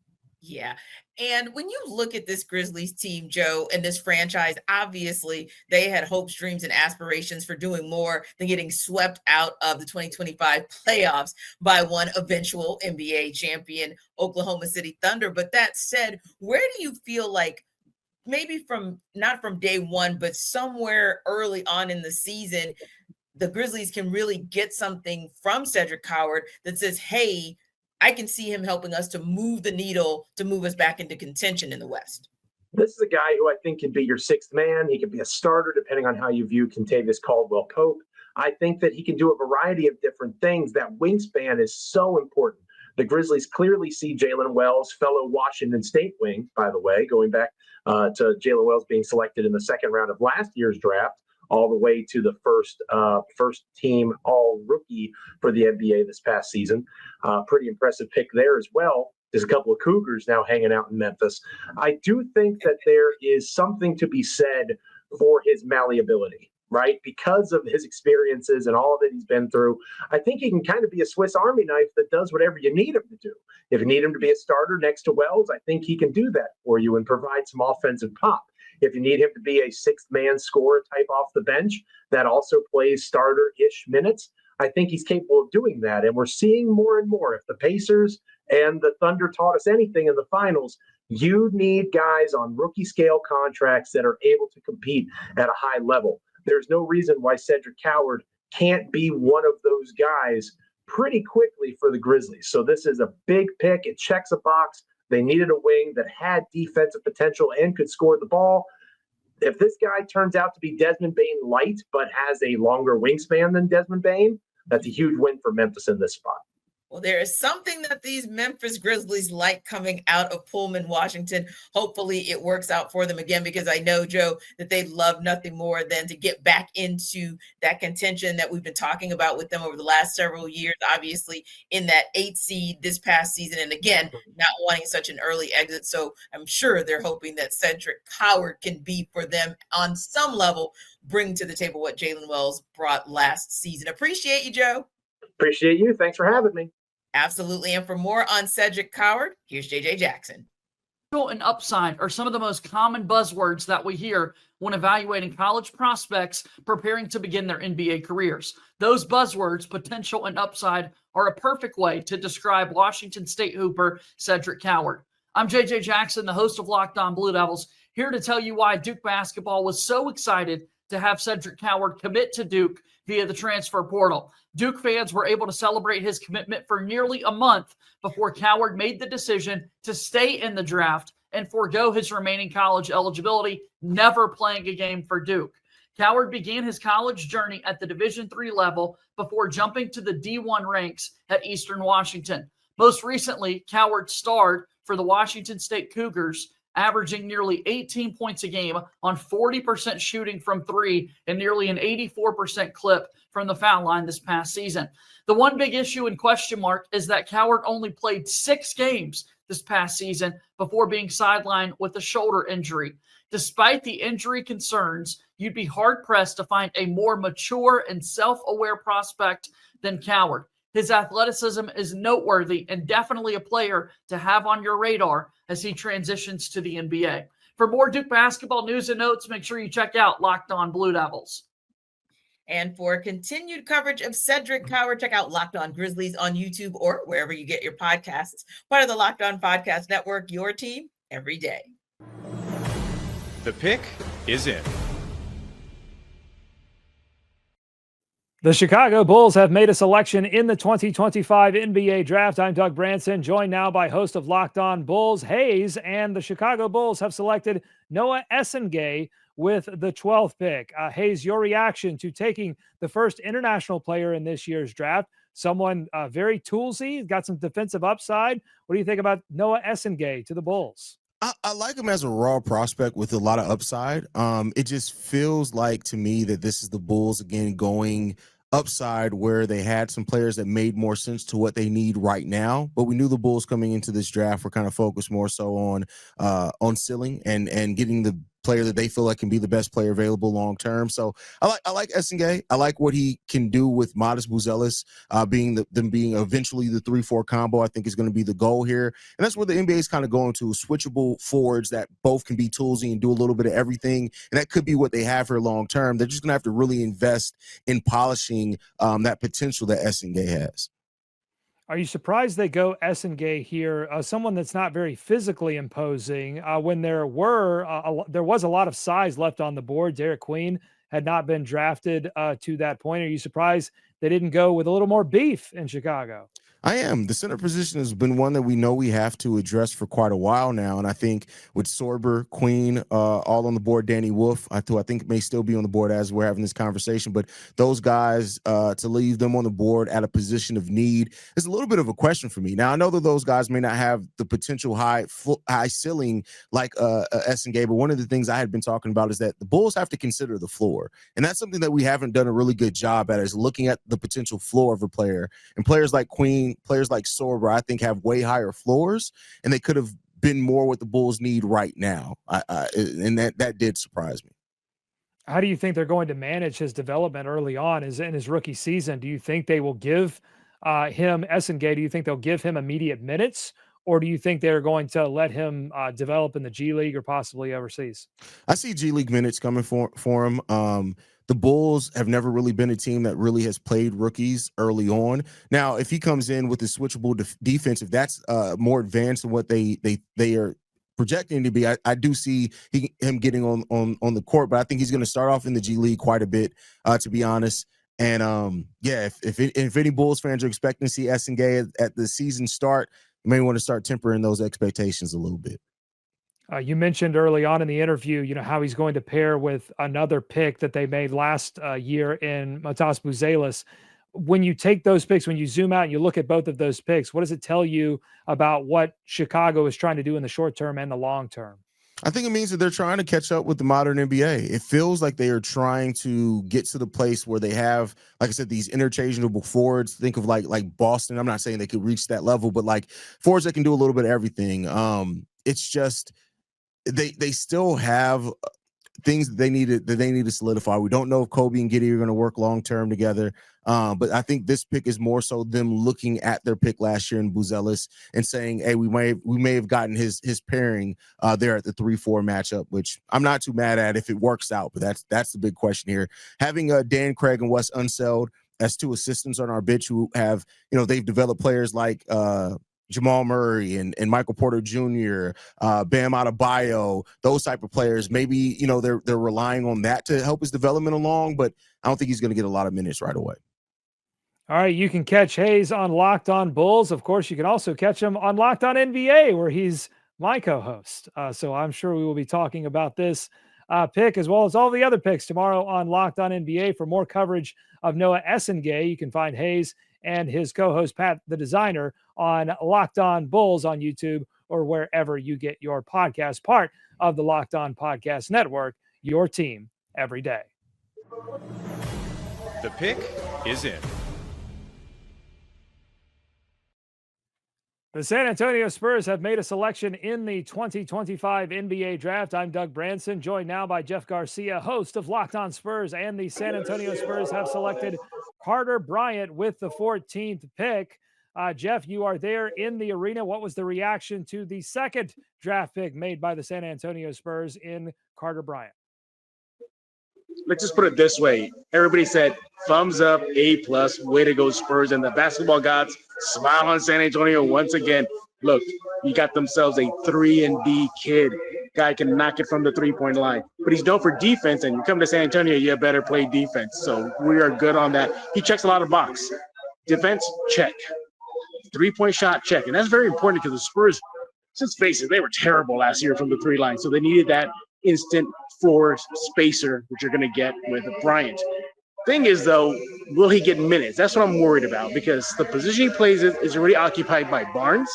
Yeah. And when you look at this Grizzlies team, Joe, and this franchise, obviously they had hopes, dreams, and aspirations for doing more than getting swept out of the 2025 playoffs by one eventual NBA champion, Oklahoma City Thunder. But that said, where do you feel like maybe not from day one, but somewhere early on in the season, the Grizzlies can really get something from Cedric Coward that says, hey, I can see him helping us to move the needle to move us back into contention in the West? This is a guy who I think can be your sixth man. He can be a starter depending on how you view Kentavious Caldwell-Pope. I think that he can do a variety of different things. That wingspan is so important. The Grizzlies clearly see Jalen Wells, fellow Washington State wing, by the way, going back to Jalen Wells being selected in the second round of last year's draft, all the way to the first team all rookie for the NBA this past season. Pretty impressive pick there as well. There's a couple of Cougars now hanging out in Memphis. I do think that there is something to be said for his malleability, right? Because of his experiences and all that he's been through, I think he can kind of be a Swiss Army knife that does whatever you need him to do. If you need him to be a starter next to Wells, I think he can do that for you and provide some offensive pop. If you need him to be a sixth-man scorer type off the bench that also plays starter-ish minutes, I think he's capable of doing that. And we're seeing more and more. If the Pacers and the Thunder taught us anything in the finals, you need guys on rookie-scale contracts that are able to compete at a high level. There's no reason why Cedric Coward can't be one of those guys pretty quickly for the Grizzlies. So this is a big pick. It checks a box. They needed a wing that had defensive potential and could score the ball. If this guy turns out to be Desmond Bane light, but has a longer wingspan than Desmond Bane, that's a huge win for Memphis in this spot. Well, there is something that these Memphis Grizzlies like coming out of Pullman, Washington. Hopefully it works out for them again, because I know, Joe, that they love nothing more than to get back into that contention that we've been talking about with them over the last several years, obviously in that 8th seed this past season. And again, not wanting such an early exit. So I'm sure they're hoping that Cedric Coward can be for them on some level, bring to the table what Jalen Wells brought last season. Appreciate you, Joe. Appreciate you. Thanks for having me. Absolutely. And for more on Cedric Coward, here's JJ Jackson. And upside are some of the most common buzzwords that we hear when evaluating college prospects preparing to begin their NBA careers. Those buzzwords, potential and upside, are a perfect way to describe Washington State hooper Cedric Coward. I'm JJ Jackson, the host of Locked On Blue Devils, here to tell you why Duke basketball was so excited to have Cedric Coward commit to Duke via the transfer portal. Duke fans were able to celebrate his commitment for nearly a month before Coward made the decision to stay in the draft and forego his remaining college eligibility, never playing a game for Duke. Coward began his college journey at the Division III level before jumping to the D1 ranks at Eastern Washington. Most recently, Coward starred for the Washington State Cougars, averaging nearly 18 points a game on 40% shooting from three and nearly an 84% clip from the foul line this past season. The one big issue and question mark is that Coward only played 6 games this past season before being sidelined with a shoulder injury. Despite the injury concerns, you'd be hard-pressed to find a more mature and self-aware prospect than Coward. His athleticism is noteworthy and definitely a player to have on your radar as he transitions to the NBA. For more Duke basketball news and notes, make sure you check out Locked On Blue Devils. And for continued coverage of Cedric Coward, check out Locked On Grizzlies on YouTube or wherever you get your podcasts. Part of the Locked On Podcast Network, your team every day. The pick is in. The Chicago Bulls have made a selection in the 2025 NBA Draft. I'm Doug Branson, joined now by host of Locked On Bulls, Hayes, and the Chicago Bulls have selected Noah Essen with the 12th pick. Hayes, your reaction to taking the first international player in this year's draft, someone very toolsy, got some defensive upside. What do you think about Noah Essen to the Bulls? I like him as a raw prospect with a lot of upside. It just feels like to me that this is the Bulls again going upside where they had some players that made more sense to what they need right now. But we knew the Bulls coming into this draft were kind of focused more so on ceiling and getting the player that they feel like can be the best player available long term. So I like Essengay. I like what he can do with Modest Buzelis, being eventually the 3-4 combo. I think is going to be the goal here, and that's where the NBA is kind of going to switchable forwards that both can be toolsy and do a little bit of everything. And that could be what they have here long term. They're just going to have to really invest in polishing that potential that Essengay has. Are you surprised they go Essengay here? Someone that's not very physically imposing. When there was a lot of size left on the board. Derek Queen had not been drafted to that point. Are you surprised they didn't go with a little more beef in Chicago? I am. The center position has been one that we know we have to address for quite a while now. And I think with Sorber, Queen, all on the board, Danny Wolf, I think may still be on the board as we're having this conversation. But those guys, to leave them on the board at a position of need is a little bit of a question for me. Now, I know that those guys may not have the potential high ceiling like Essengay, but one of the things I had been talking about is that the Bulls have to consider the floor. And that's something that we haven't done a really good job at, is looking at the potential floor of a player. And players like Queen, players like Sorber, I think have way higher floors, and they could have been more what the Bulls need right now. And that did surprise me. How do you think they're going to manage his development early on in his rookie season? Do you think they will give him Essengay? Do you think they'll give him immediate minutes, or do you think they're going to let him develop in the G League or possibly overseas? I see G League minutes coming for him. The Bulls have never really been a team that really has played rookies early on. Now, if he comes in with a switchable defense, if that's more advanced than what they are projecting to be, I do see him getting on the court, but I think he's going to start off in the G League quite a bit, to be honest. And if any Bulls fans are expecting to see Essengay at the season start, you may want to start tempering those expectations a little bit. You mentioned early on in the interview, how he's going to pair with another pick that they made last year in Matas Buzelis. When you take those picks, when you zoom out and you look at both of those picks, what does it tell you about what Chicago is trying to do in the short term and the long term? I think it means that they're trying to catch up with the modern NBA. It feels like they are trying to get to the place where they have, like I said, these interchangeable forwards. Think of like Boston. I'm not saying they could reach that level, but like forwards that can do a little bit of everything. It's just they still have things that they need to solidify. We don't know if Kobe and Giddey are going to work long term together. But I think this pick is more so them looking at their pick last year in Buzelis and saying, hey, we may have gotten his pairing there at the 3-4 matchup, which I'm not too mad at if it works out. But that's the big question here. Having Dan Craig and Wes Unseld as two assistants on our bench who have, they've developed players like Jamal Murray and Michael Porter Jr., Bam Adebayo, those type of players. Maybe, they're relying on that to help his development along, but I don't think he's going to get a lot of minutes right away. All right, you can catch Hayes on Locked On Bulls. Of course, you can also catch him on Locked On NBA, where he's my co-host. So I'm sure we will be talking about this pick as well as all the other picks tomorrow on Locked On NBA. For more coverage of Noah Essengay, you can find Hayes and his co-host Pat, the designer, on Locked On Bulls on YouTube or wherever you get your podcast, part of the Locked On Podcast Network, your team every day. The pick is in. The San Antonio Spurs have made a selection in the 2025 NBA Draft. I'm Doug Branson, joined now by Jeff Garcia, host of Locked On Spurs, and the San Antonio Spurs have selected Carter Bryant with the 14th pick. Jeff, you are there in the arena. What was the reaction to the second draft pick made by the San Antonio Spurs in Carter Bryant? Let's just put it this way. Everybody said, thumbs up, A+, way to go Spurs. And the basketball gods smile on San Antonio once again. look, you got themselves a 3-and-D kid. Guy can knock it from the three-point line. But he's known for defense, and you come to San Antonio, you better play defense. So we are good on that. He checks a lot of box. Defense, check. Three-point shot, check. And that's very important because the Spurs, let's face it, they were terrible last year from the three line. So they needed that instant floor spacer, which you're going to get with Bryant. Thing is, though, will he get minutes? That's what I'm worried about because the position he plays is already occupied by Barnes,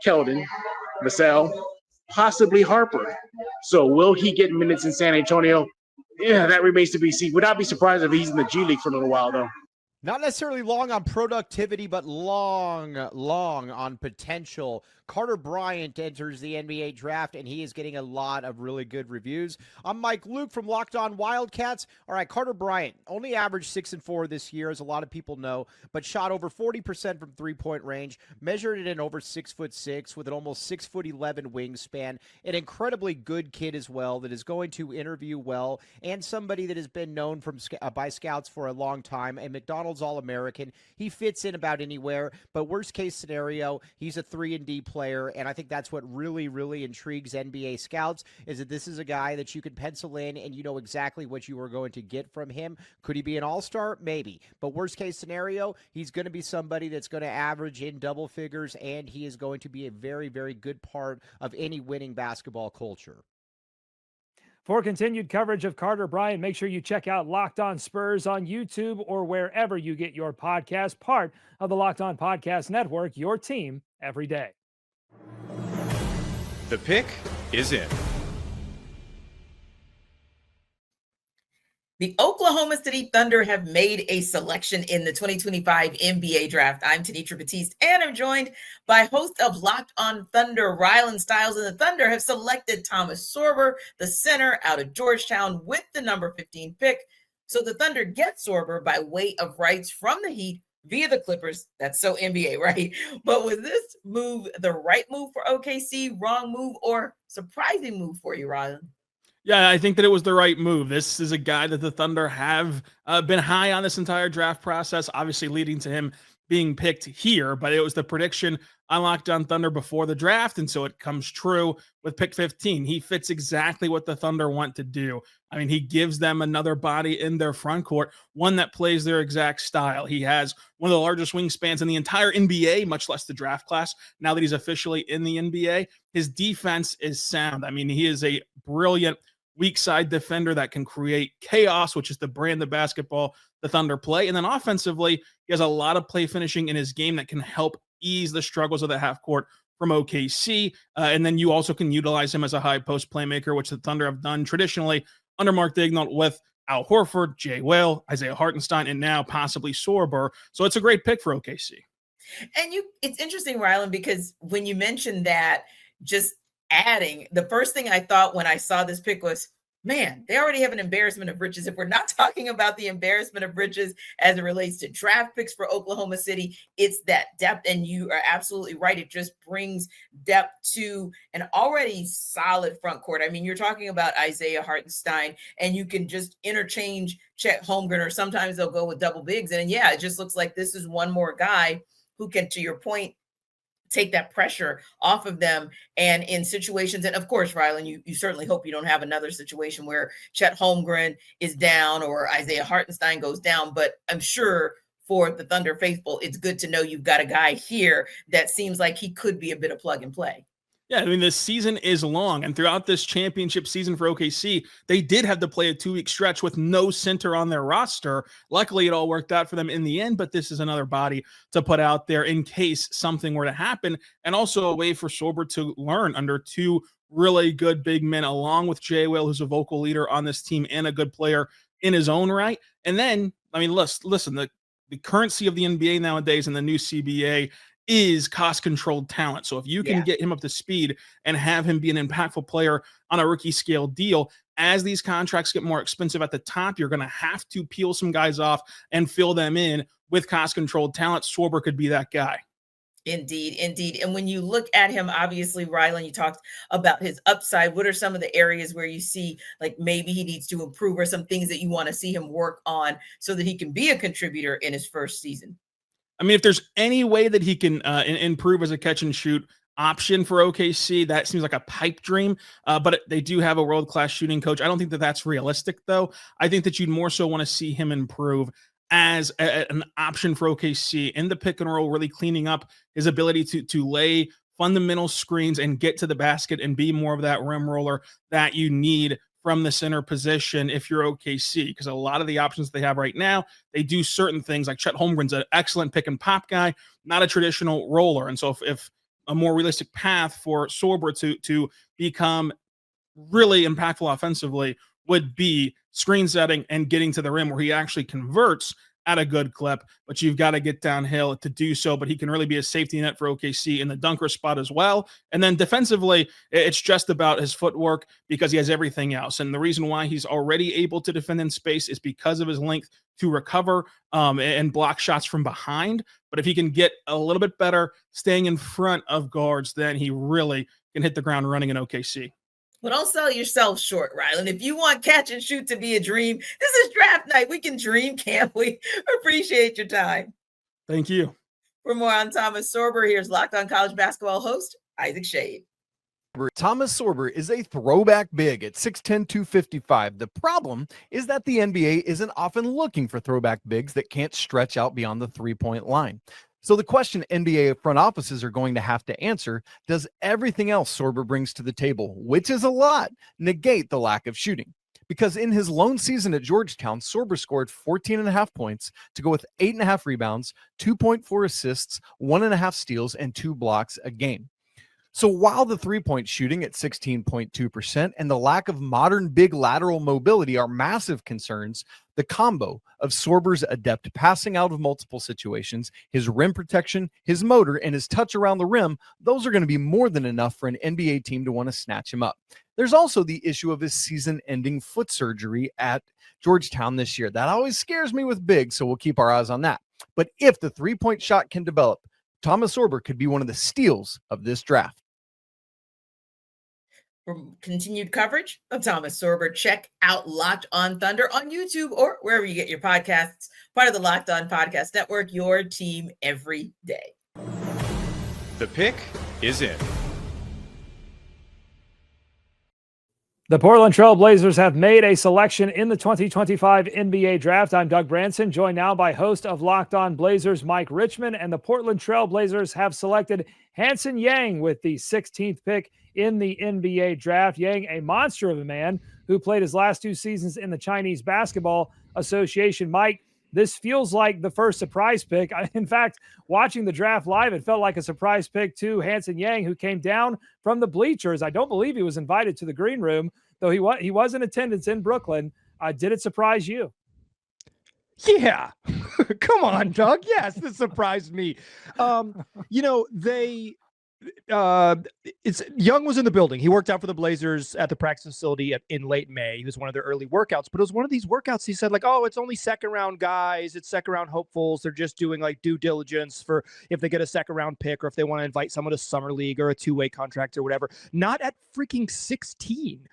Keldon, Vassell, possibly Harper. So will he get minutes in San Antonio? Yeah, that remains to be seen. Would not be surprised if he's in the G League for a little while, though. Not necessarily long on productivity, but long on potential. Carter Bryant enters the NBA draft, and he is getting a lot of really good reviews. I'm Mike Luke from Locked On Wildcats. All right, Carter Bryant only averaged 6-4 this year, as a lot of people know, but shot over 40% from three-point range, measured it in over 6'6", with an almost 6'11" wingspan. An incredibly good kid as well that is going to interview well, and somebody that has been known by scouts for a long time, a McDonald's All-American. He fits in about anywhere, but worst case scenario, he's a 3-and-D player, and I think that's what really, really intrigues NBA scouts, is that this is a guy that you can pencil in and you know exactly what you are going to get from him. Could he be an all-star? Maybe. But worst case scenario, he's going to be somebody that's going to average in double figures, and he is going to be a very, very good part of any winning basketball culture. For continued coverage of Carter Bryant, make sure you check out Locked On Spurs on YouTube or wherever you get your podcast, part of the Locked On Podcast Network, your team every day. The pick is in. The Oklahoma City Thunder have made a selection in the 2025 NBA draft. I'm Tanitra Batiste, and I'm joined by host of Locked On Thunder, Rylan Stiles, and the Thunder have selected Thomas Sorber, the center out of Georgetown, with the number 15 pick. So the Thunder get Sorber by way of rights from the Heat via the Clippers. That's so NBA, right? But was this move the right move for OKC, wrong move, or surprising move for you, Rylan? Yeah, I think that it was the right move. This is a guy that the Thunder have been high on this entire draft process, obviously leading to him being picked here, but it was the prediction on Locked On Thunder before the draft, and so it comes true with pick 15. He fits exactly what the Thunder want to do. I mean, he gives them another body in their front court, one that plays their exact style. He has one of the largest wingspans in the entire NBA, much less the draft class, now that he's officially in the NBA. His defense is sound. I mean, he is a brilliant weak side defender that can create chaos, which is the brand of basketball the Thunder play. And then offensively, he has a lot of play finishing in his game that can help ease the struggles of the half court from OKC. And then you also can utilize him as a high post playmaker, which the Thunder have done traditionally under Mark Daigneault with Al Horford, Jay Will, Isaiah Hartenstein, and now possibly Sorber. So it's a great pick for OKC. And it's interesting, Rylan, because when you mentioned that, just adding, the first thing I thought when I saw this pick was, man, they already have an embarrassment of riches. If we're not talking about the embarrassment of riches as it relates to draft picks for Oklahoma City, it's that depth. And you are absolutely right. It just brings depth to an already solid front court. I mean, you're talking about Isaiah Hartenstein, and you can just interchange Chet Holmgren, or sometimes they'll go with double bigs. And yeah, it just looks like this is one more guy who can, to your point, take that pressure off of them. And in situations, and of course, Rylan, you certainly hope you don't have another situation where Chet Holmgren is down or Isaiah Hartenstein goes down. But I'm sure for the Thunder faithful, it's good to know you've got a guy here that seems like he could be a bit of plug and play. Yeah, I mean, this season is long, and throughout this championship season for OKC, they did have to play a 2-week stretch with no center on their roster. Luckily, it all worked out for them in the end, but this is another body to put out there in case something were to happen, and also a way for Sorber to learn under two really good big men, along with Jay Will, who's a vocal leader on this team and a good player in his own right. And then, I mean, listen, the currency of the NBA nowadays and the new CBA is cost-controlled talent. So if you can get him up to speed and have him be an impactful player on a rookie scale deal, as these contracts get more expensive at the top, you're going to have to peel some guys off and fill them in with cost-controlled talent. Sorber could be that guy. Indeed, indeed. And when you look at him, obviously, Rylan, you talked about his upside. What are some of the areas where you see like maybe he needs to improve, or some things that you want to see him work on so that he can be a contributor in his first season? I mean, if there's any way that he can improve as a catch and shoot option for OKC. That seems like a pipe dream, but they do have a world-class shooting coach. I don't think that that's realistic, though. I think that you'd more so want to see him improve as an option for OKC in the pick and roll, really cleaning up his ability to lay fundamental screens and get to the basket and be more of that rim roller that you need from the center position if you're OKC, because a lot of the options they have right now, they do certain things like Chet Holmgren's an excellent pick and pop guy, not a traditional roller. And so if a more realistic path for Sorber to become really impactful offensively would be screen setting and getting to the rim where he actually converts at a good clip, but you've got to get downhill to do so. But he can really be a safety net for OKC in the dunker spot as well. And then defensively, it's just about his footwork because he has everything else. And the reason why he's already able to defend in space is because of his length to recover and block shots from behind. But if he can get a little bit better staying in front of guards, then he really can hit the ground running in OKC. Well, don't sell yourself short, Rylan. If you want catch and shoot to be a dream, this is draft night. We can dream, can't we? Appreciate your time. Thank you. For more on Thomas Sorber, here's Locked On College Basketball host Isaac Shade. Thomas Sorber is a throwback big at 6'10", 255. The problem is that the NBA isn't often looking for throwback bigs that can't stretch out beyond the three-point line. So the question NBA front offices are going to have to answer, does everything else Sorber brings to the table, which is a lot, negate the lack of shooting? Because in his lone season at Georgetown, Sorber scored 14.5 points to go with 8.5 rebounds, 2.4 assists, 1.5 steals, and 2 blocks a game. So while the three-point shooting at 16.2% and the lack of modern big lateral mobility are massive concerns, the combo of Sorber's adept passing out of multiple situations, his rim protection, his motor, and his touch around the rim, those are going to be more than enough for an NBA team to want to snatch him up. There's also the issue of his season-ending foot surgery at Georgetown this year. That always scares me with big, so we'll keep our eyes on that. But if the three-point shot can develop, Thomas Sorber could be one of the steals of this draft. For continued coverage of Thomas Sorber, check out Locked On Thunder on YouTube or wherever you get your podcasts. Part of the Locked On Podcast Network, your team every day. The pick is in. The Portland Trail Blazers have made a selection in the 2025 NBA Draft. I'm Doug Branson, joined now by host of Locked On Blazers, Mike Richmond, and the Portland Trail Blazers have selected Hansen Yang with the 16th pick in the NBA Draft. Yang, a monster of a man who played his last 2 seasons in the Chinese Basketball Association. Mike, this feels like the first surprise pick. In fact, watching the draft live, it felt like a surprise pick to Hansen Yang, who came down from the bleachers. I don't believe he was invited to the green room, though he was in attendance in Brooklyn. Did it surprise you? Yeah. Come on, Doug. Yes, this surprised me. Young was in the building. He worked out for the Blazers at the practice facility in late May. He was one of their early workouts, but it was one of these workouts he said, like, oh, it's only second round guys. It's second round hopefuls. They're just doing like due diligence for if they get a second round pick or if they want to invite someone to summer league or a 2-way contract or whatever. Not at freaking 16.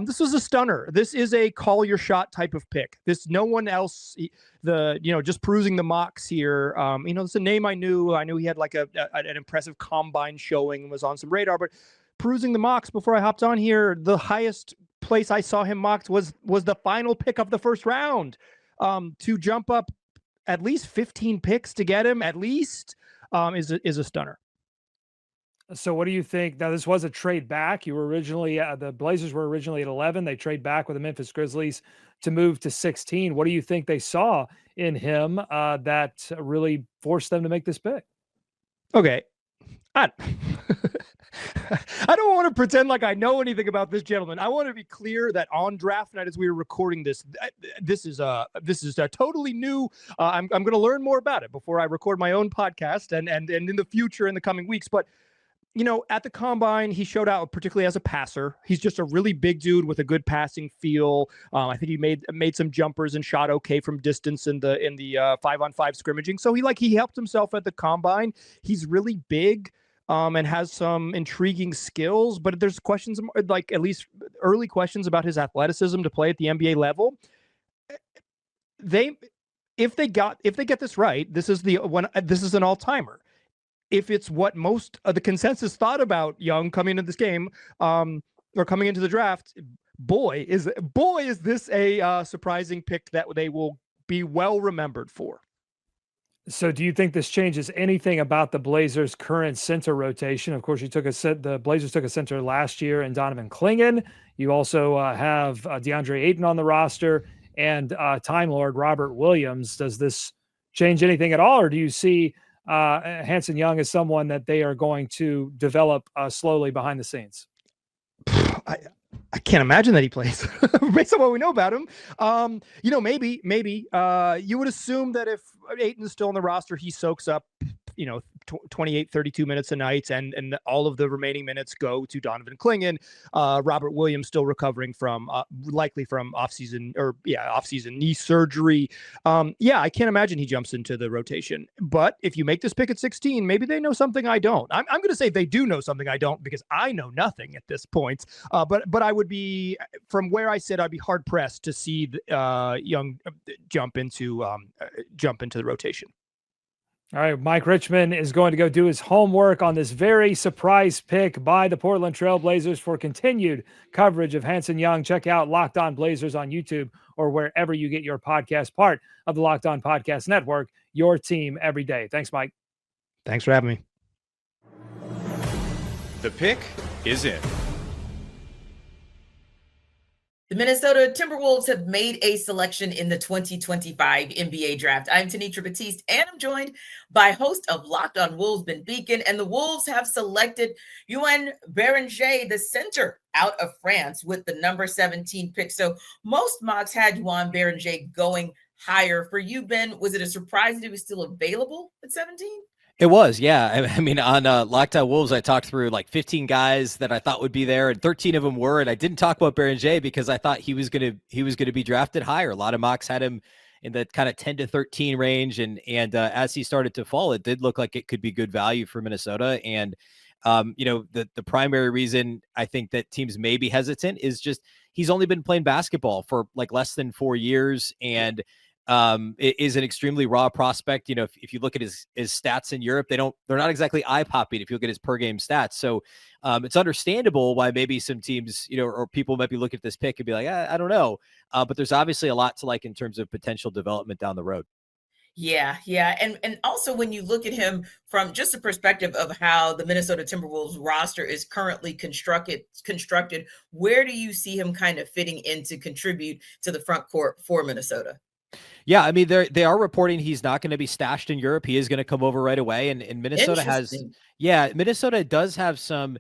This was a stunner. This is a call your shot type of pick. No one else, just perusing the mocks here. It's a name I knew. I knew he had like an impressive combine showing and was on some radar, but perusing the mocks before I hopped on here, the highest place I saw him mocked was the final pick of the first round. To jump up at least 15 picks to get him at least is a stunner. So what do you think? Now, this was a trade back. You were originally, the Blazers were originally at 11. They trade back with the Memphis Grizzlies to move to 16. What do you think they saw in him that really forced them to make this pick? Okay. I don't want to pretend like I know anything about this gentleman. I want to be clear that on draft night, as we were recording this, this is a totally new. I'm going to learn more about it before I record my own podcast and in the future in the coming weeks. But at the combine, he showed out particularly as a passer. He's just a really big dude with a good passing feel. I think he made some jumpers and shot okay from distance in the 5-on-5 scrimmaging. So he helped himself at the combine. He's really big. And has some intriguing skills, but there's questions, like at least early questions about his athleticism to play at the NBA level. If they get this right, this is an all-timer. if it's what most of the consensus thought about Young coming into this game, or coming into the draft, boy, is this a surprising pick that they will be well remembered for. So do you think this changes anything about the Blazers' current center rotation? Of course, the Blazers took a center last year in Donovan Clingan. You also have DeAndre Ayton on the roster and Time Lord Robert Williams. Does this change anything at all, or do you see Hansen Yang as someone that they are going to develop slowly behind the scenes? I can't imagine that he plays based on what we know about him. Maybe you would assume that if Ayton's still on the roster, he soaks up, 28, 32 minutes a night, and all of the remaining minutes go to Donovan Clingan. Robert Williams still recovering from likely from off-season knee surgery. I can't imagine he jumps into the rotation. But if you make this pick at 16, maybe they know something I don't. I'm going to say they do know something I don't, because I know nothing at this point. But I would be, from where I sit, I'd be hard pressed to see Young jump into the rotation. All right, Mike Richmond is going to go do his homework on this very surprise pick by the Portland Trail Blazers. For continued coverage of Hansen Yang, check out Locked On Blazers on YouTube or wherever you get your podcast, part of the Locked On Podcast Network, your team every day. Thanks, Mike. Thanks for having me. The pick is in. The Minnesota Timberwolves have made a selection in the 2025 NBA draft. I'm Tanitra Batiste, and I'm joined by host of Locked On Wolves, Ben Beacon, and the Wolves have selected Yuan Baron, the center out of France, with the number 17 pick. So most mocks had Yuan Baron going higher. For you, Ben, was it a surprise that he was still available at 17? It was, yeah. I mean, on Locked On Wolves, I talked through like 15 guys that I thought would be there, and 13 of them were. And I didn't talk about Baron because I thought he was gonna be drafted higher. A lot of mocks had him in the kind of 10 to 13 range, and as he started to fall, it did look like it could be good value for Minnesota. And the primary reason I think that teams may be hesitant is just he's only been playing basketball for like less than 4 years, and it is an extremely raw prospect. If you look at his stats in Europe, they're not exactly eye popping if you look at his per game stats. So it's understandable why maybe some teams, or people might be looking at this pick and be like, I don't know. But there's obviously a lot to like in terms of potential development down the road. Yeah. And also when you look at him from just the perspective of how the Minnesota Timberwolves roster is currently constructed, where do you see him kind of fitting in to contribute to the front court for Minnesota? Yeah, I mean, they are reporting he's not going to be stashed in Europe. He is going to come over right away. And Minnesota Minnesota does have some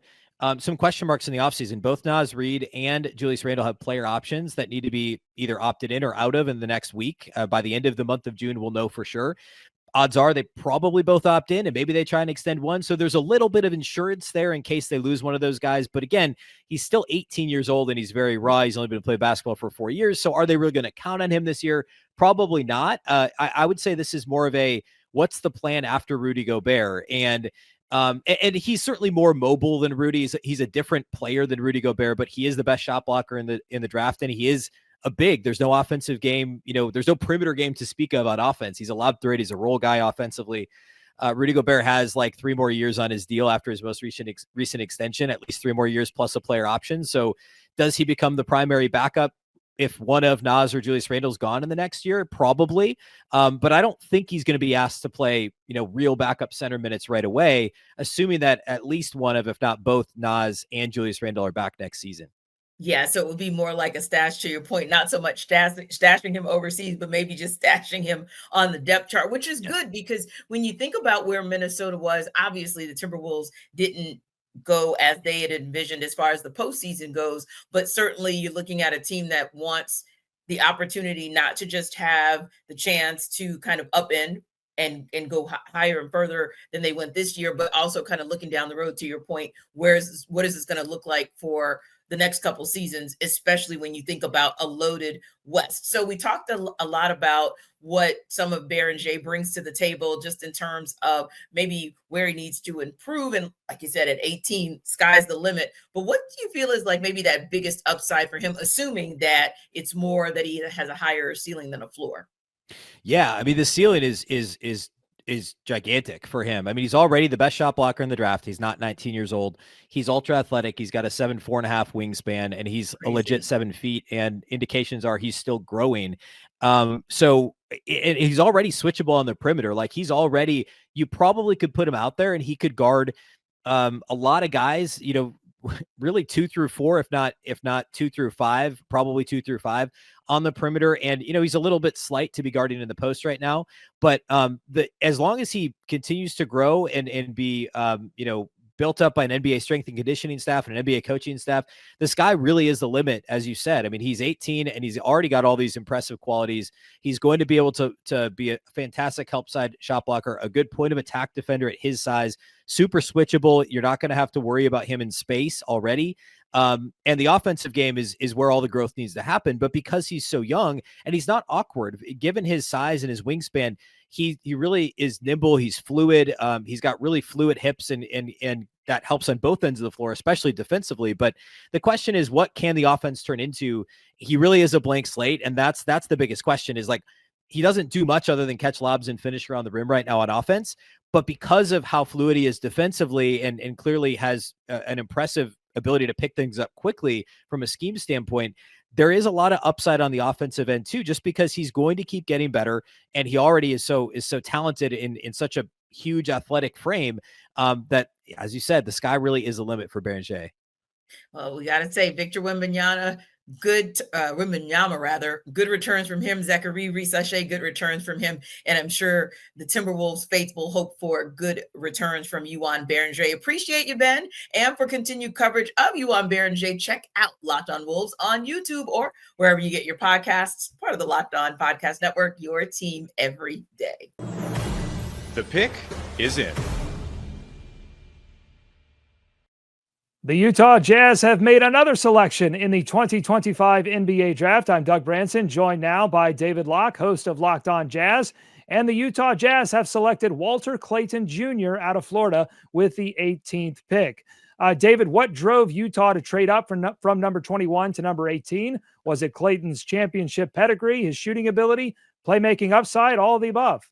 question marks in the offseason. Both Naz Reid and Julius Randle have player options that need to be either opted in or out of in the next week. By the end of the month of June, we'll know for sure. Odds are they probably both opt in, and maybe they try and extend one. So there's a little bit of insurance there in case they lose one of those guys. But again, he's still 18 years old and he's very raw. He's only been playing basketball for 4 years. So are they really going to count on him this year? Probably not. I would say this is more of a, what's the plan after Rudy Gobert? And he's certainly more mobile than Rudy. He's a different player than Rudy Gobert, but he is the best shot blocker in the draft. And he is a big. There's no offensive game. There's no perimeter game to speak of on offense. He's a lob threat. He's a role guy offensively. Rudy Gobert has like 3 more years on his deal after his most recent extension, at least 3 more years plus a player option. So does he become the primary backup if one of Naz or Julius Randle's gone in the next year? Probably. But I don't think he's going to be asked to play, real backup center minutes right away, assuming that at least one of, if not both, Naz and Julius Randle are back next season. Yeah, so it would be more like a stash, to your point, not so much stashing him overseas, but maybe just stashing him on the depth chart, which is good because when you think about where Minnesota was, obviously the Timberwolves didn't go as they had envisioned as far as the postseason goes, but certainly you're looking at a team that wants the opportunity not to just have the chance to kind of upend and go higher and further than they went this year, but also kind of looking down the road, to your point, what is this going to look like for the next couple seasons, especially when you think about a loaded West. So we talked a lot about what some of Baron brings to the table, just in terms of maybe where he needs to improve. And like you said, at 18, sky's the limit. But what do you feel is like maybe that biggest upside for him, assuming that it's more that he has a higher ceiling than a floor? Yeah, I mean, the ceiling is is gigantic for him. I mean, he's already the best shot blocker in the draft. He's not 19 years old. He's ultra athletic. He's got a 7'4.5" wingspan, and he's a legit 7 feet. And indications are he's still growing. So he's already switchable on the perimeter. Like you probably could put him out there and he could guard a lot of guys, really 2 through 4, if not 2 through 5, probably 2 through 5 on the perimeter. And, he's a little bit slight to be guarding in the post right now, but as long as he continues to grow and be, built up by an NBA strength and conditioning staff and an NBA coaching staff, the sky really is the limit, as you said. I mean, he's 18 and he's already got all these impressive qualities. He's going to be able to be a fantastic help side shot blocker, a good point of attack defender at his size, super switchable. You're not going to have to worry about him in space already. And the offensive game is where all the growth needs to happen. But because he's so young and he's not awkward, given his size and his wingspan, he really is nimble. He's fluid. He's got really fluid hips and that helps on both ends of the floor, especially defensively. But the question is, what can the offense turn into? He really is a blank slate. And that's the biggest question, is like, he doesn't do much other than catch lobs and finish around the rim right now on offense. But because of how fluid he is defensively and clearly has an impressive ability to pick things up quickly from a scheme standpoint, there is a lot of upside on the offensive end too, just because he's going to keep getting better. And he already is so talented in such a huge athletic frame that, as you said, the sky really is the limit for Beringer. Well, we got to say Victor Wembanyama, good returns from him. Zachary Risache, good returns from him. And I'm sure the Timberwolves faithful hope for good returns from Yuan Baron. Appreciate you, Ben. And for continued coverage of Yuan Baron, check out Locked On Wolves on YouTube or wherever you get your podcasts, part of the Locked On Podcast Network, your team every day. The pick is in. The Utah Jazz have made another selection in the 2025 NBA Draft. I'm Doug Branson, joined now by David Locke, host of Locked On Jazz. And the Utah Jazz have selected Walter Clayton Jr. out of Florida with the 18th pick. David, what drove Utah to trade up from number 21 to number 18? Was it Clayton's championship pedigree, his shooting ability, playmaking upside, all of the above?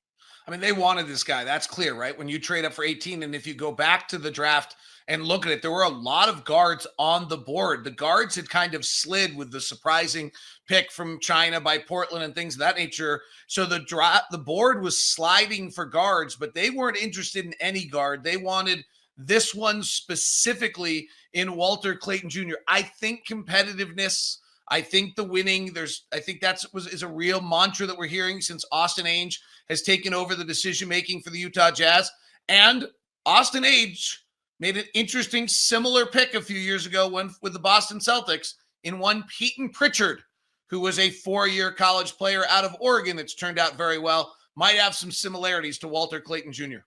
I mean, they wanted this guy. That's clear, right? When you trade up for 18, and if you go back to the draft and look at it, there were a lot of guards on the board. The guards had kind of slid with the surprising pick from China by Portland and things of that nature. So the board was sliding for guards, but they weren't interested in any guard. They wanted this one specifically in Walter Clayton Jr. I think competitiveness, I think the winning, I think is a real mantra that we're hearing since Austin Ainge has taken over the decision-making for the Utah Jazz. And Austin Ainge made an interesting similar pick a few years ago with the Boston Celtics in one Peyton Pritchard, who was a 4-year college player out of Oregon that's turned out very well. Might have some similarities to Walter Clayton Jr.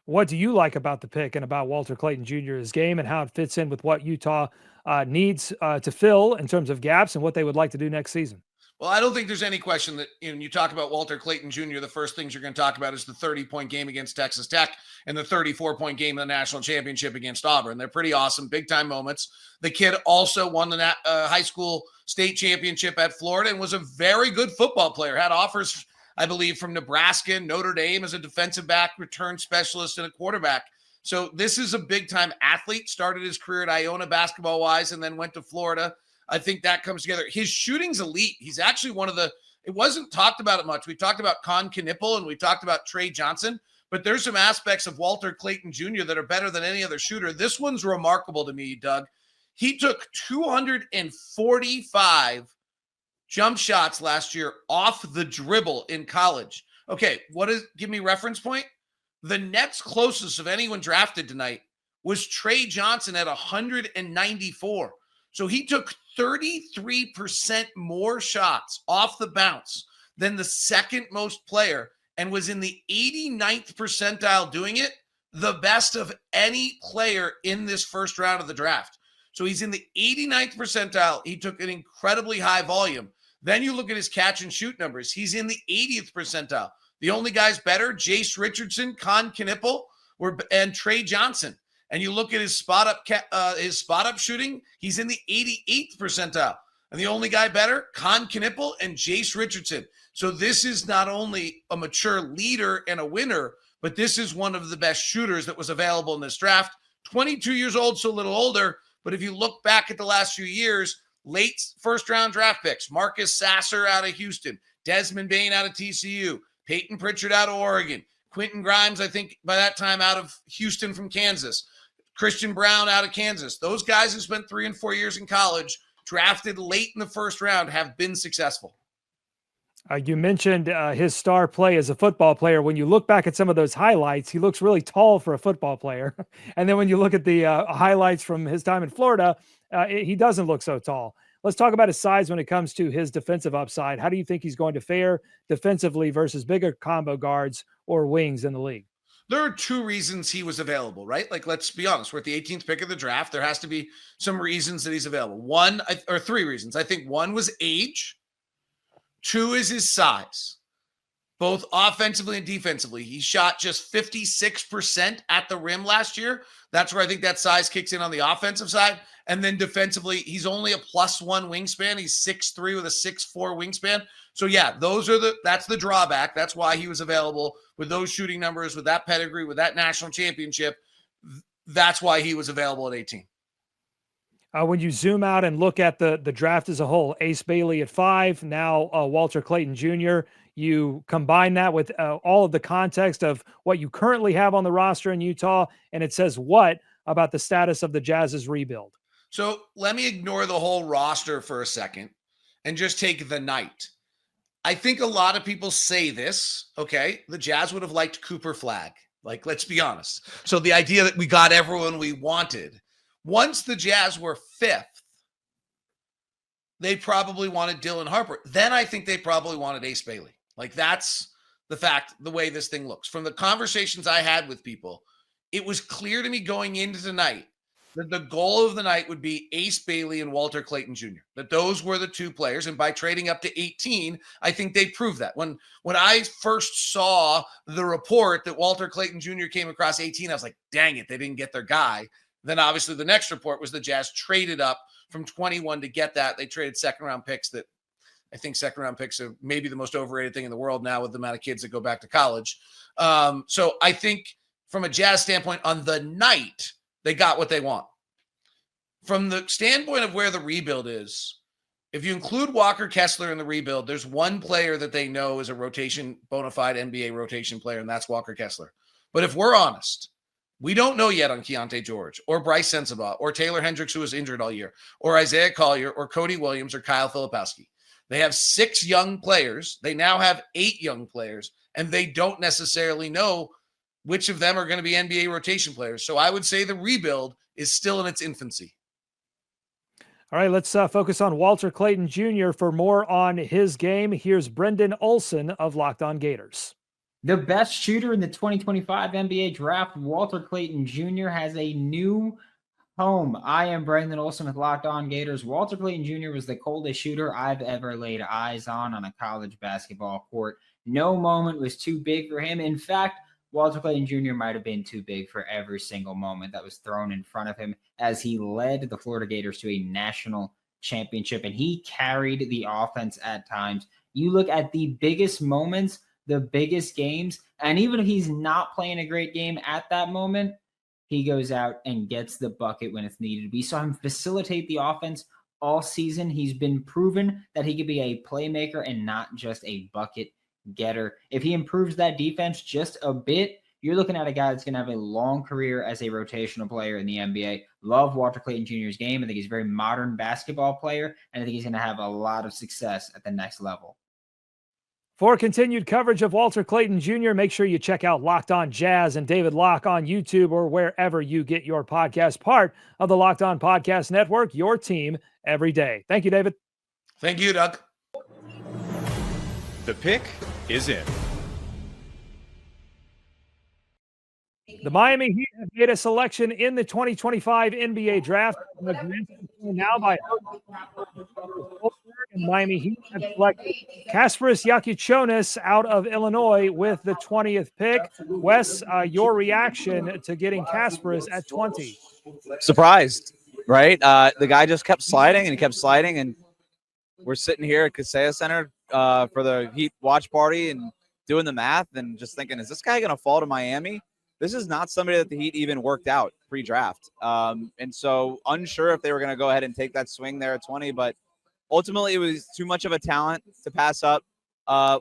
What do you like about the pick and about Walter Clayton Jr.'s game and how it fits in with what Utah needs to fill in terms of gaps and what they would like to do next season? Well, I don't think there's any question that when you talk about Walter Clayton Jr., the first things you're going to talk about is the 30-point game against Texas Tech and the 34-point game in the national championship against Auburn. They're pretty awesome, big-time moments. The kid also won the high school state championship at Florida and was a very good football player. Had offers, I believe, from Nebraska and Notre Dame as a defensive back, return specialist, and a quarterback. So this is a big-time athlete. Started his career at Iona basketball-wise and then went to Florida. I think that comes together. His shooting's elite. He's actually it wasn't talked about it much. We talked about Con Knippel and we talked about Trey Johnson, but there's some aspects of Walter Clayton Jr. that are better than any other shooter. This one's remarkable to me, Doug. He took 245 jump shots last year off the dribble in college. Okay, give me reference point? The next closest of anyone drafted tonight was Trey Johnson at 194. So he took 33% more shots off the bounce than the second most player and was in the 89th percentile doing it, the best of any player in this first round of the draft. So he's in the 89th percentile. He took an incredibly high volume. Then you look at his catch and shoot numbers. He's in the 80th percentile. The only guys better, Jace Richardson, Con Knippel, and Trey Johnson. And you look at his spot up shooting, he's in the 88th percentile. And the only guy better, Con Knippel and Jace Richardson. So this is not only a mature leader and a winner, but this is one of the best shooters that was available in this draft. 22 years old, so a little older. But if you look back at the last few years, late first-round draft picks, Marcus Sasser out of Houston, Desmond Bane out of TCU, Peyton Pritchard out of Oregon, Quentin Grimes, I think by that time out of Houston from Kansas, Christian Brown out of Kansas. Those guys who spent 3 and 4 years in college, drafted late in the first round, have been successful. You mentioned his star play as a football player. When you look back at some of those highlights, he looks really tall for a football player. And then when you look at the highlights from his time in Florida, he doesn't look so tall. Let's talk about his size when it comes to his defensive upside. How do you think he's going to fare defensively versus bigger combo guards or wings in the league? There are 2 reasons he was available, right? Like, let's be honest. We're at the 18th pick of the draft. There has to be some reasons that he's available. 3 reasons. I think 1 was age. 2 is his size, both offensively and defensively. He shot just 56% at the rim last year. That's where I think that size kicks in on the offensive side. And then defensively, he's only a +1 wingspan. He's 6'3" with a 6'4" wingspan. So yeah, that's the drawback. That's why he was available with those shooting numbers, with that pedigree, with that national championship. That's why he was available at 18. When you zoom out and look at the draft as a whole, Ace Bailey at 5, now Walter Clayton Jr., you combine that with all of the context of what you currently have on the roster in Utah, and it says what about the status of the Jazz's rebuild? So let me ignore the whole roster for a second and just take the night. I think a lot of people say this, okay? The Jazz would have liked Cooper Flagg. Like, let's be honest. So the idea that we got everyone we wanted. Once the Jazz were 5th, they probably wanted Dylan Harper. Then I think they probably wanted Ace Bailey. Like, that's the way this thing looks. From the conversations I had with people, it was clear to me going into tonight that the goal of the night would be Ace Bailey and Walter Clayton Jr., that those were the 2 players. And by trading up to 18, I think they proved that. When I first saw the report that Walter Clayton Jr. came across 18, I was like, dang it, they didn't get their guy. Then obviously the next report was the Jazz traded up from 21 to get that. They traded second-round picks that I think second-round picks are maybe the most overrated thing in the world now with the amount of kids that go back to college. So I think from a Jazz standpoint on the night, they got what they want. From the standpoint of where the rebuild is, if you include Walker Kessler in the rebuild, there's one player that they know is a rotation, bona fide NBA rotation player, and that's Walker Kessler. But if we're honest, we don't know yet on Keontae George or Bryce Sensabaugh or Taylor Hendricks, who was injured all year, or Isaiah Collier or Cody Williams or Kyle Filipowski. They have 6 young players. They now have 8 young players, and they don't necessarily know which of them are going to be NBA rotation players. So I would say the rebuild is still in its infancy. All right, let's focus on Walter Clayton Jr. For more on his game. Here's Brendan Olson of Locked On Gators. The best shooter in the 2025 NBA draft, Walter Clayton Jr., has a new home. I am Brendan Olson with Locked On Gators. Walter Clayton Jr. was the coldest shooter I've ever laid eyes on a college basketball court. No moment was too big for him. In fact, Walter Clayton Jr. might have been too big for every single moment that was thrown in front of him as he led the Florida Gators to a national championship, and he carried the offense at times. You look at the biggest moments, the biggest games, and even if he's not playing a great game at that moment, he goes out and gets the bucket when it's needed. We saw him facilitate the offense all season. He's been proven that he could be a playmaker and not just a bucket getter. If he improves that defense just a bit, you're looking at a guy that's going to have a long career as a rotational player in the NBA. Love Walter Clayton Jr.'s game. I think he's a very modern basketball player, and I think he's going to have a lot of success at the next level. For continued coverage of Walter Clayton Jr., make sure you check out Locked On Jazz and David Locke on YouTube or wherever you get your podcast, part of the Locked On Podcast Network, your team every day. Thank you, David. Thank you, Doug. The pick is in. The Miami Heat have made a selection in the 2025 NBA draft. Now by and Miami Heat have selected Casper Yakonis out of Illinois with the 20th pick. Wes, your reaction to getting Casper at 20? Surprised, right? The guy just kept sliding and kept sliding, and we're sitting here at Kaseya Center for the Heat watch party and doing the math and just thinking, is this guy going to fall to Miami? This is not somebody that the Heat even worked out pre-draft. And so unsure if they were going to go ahead and take that swing there at 20, but ultimately it was too much of a talent to pass up.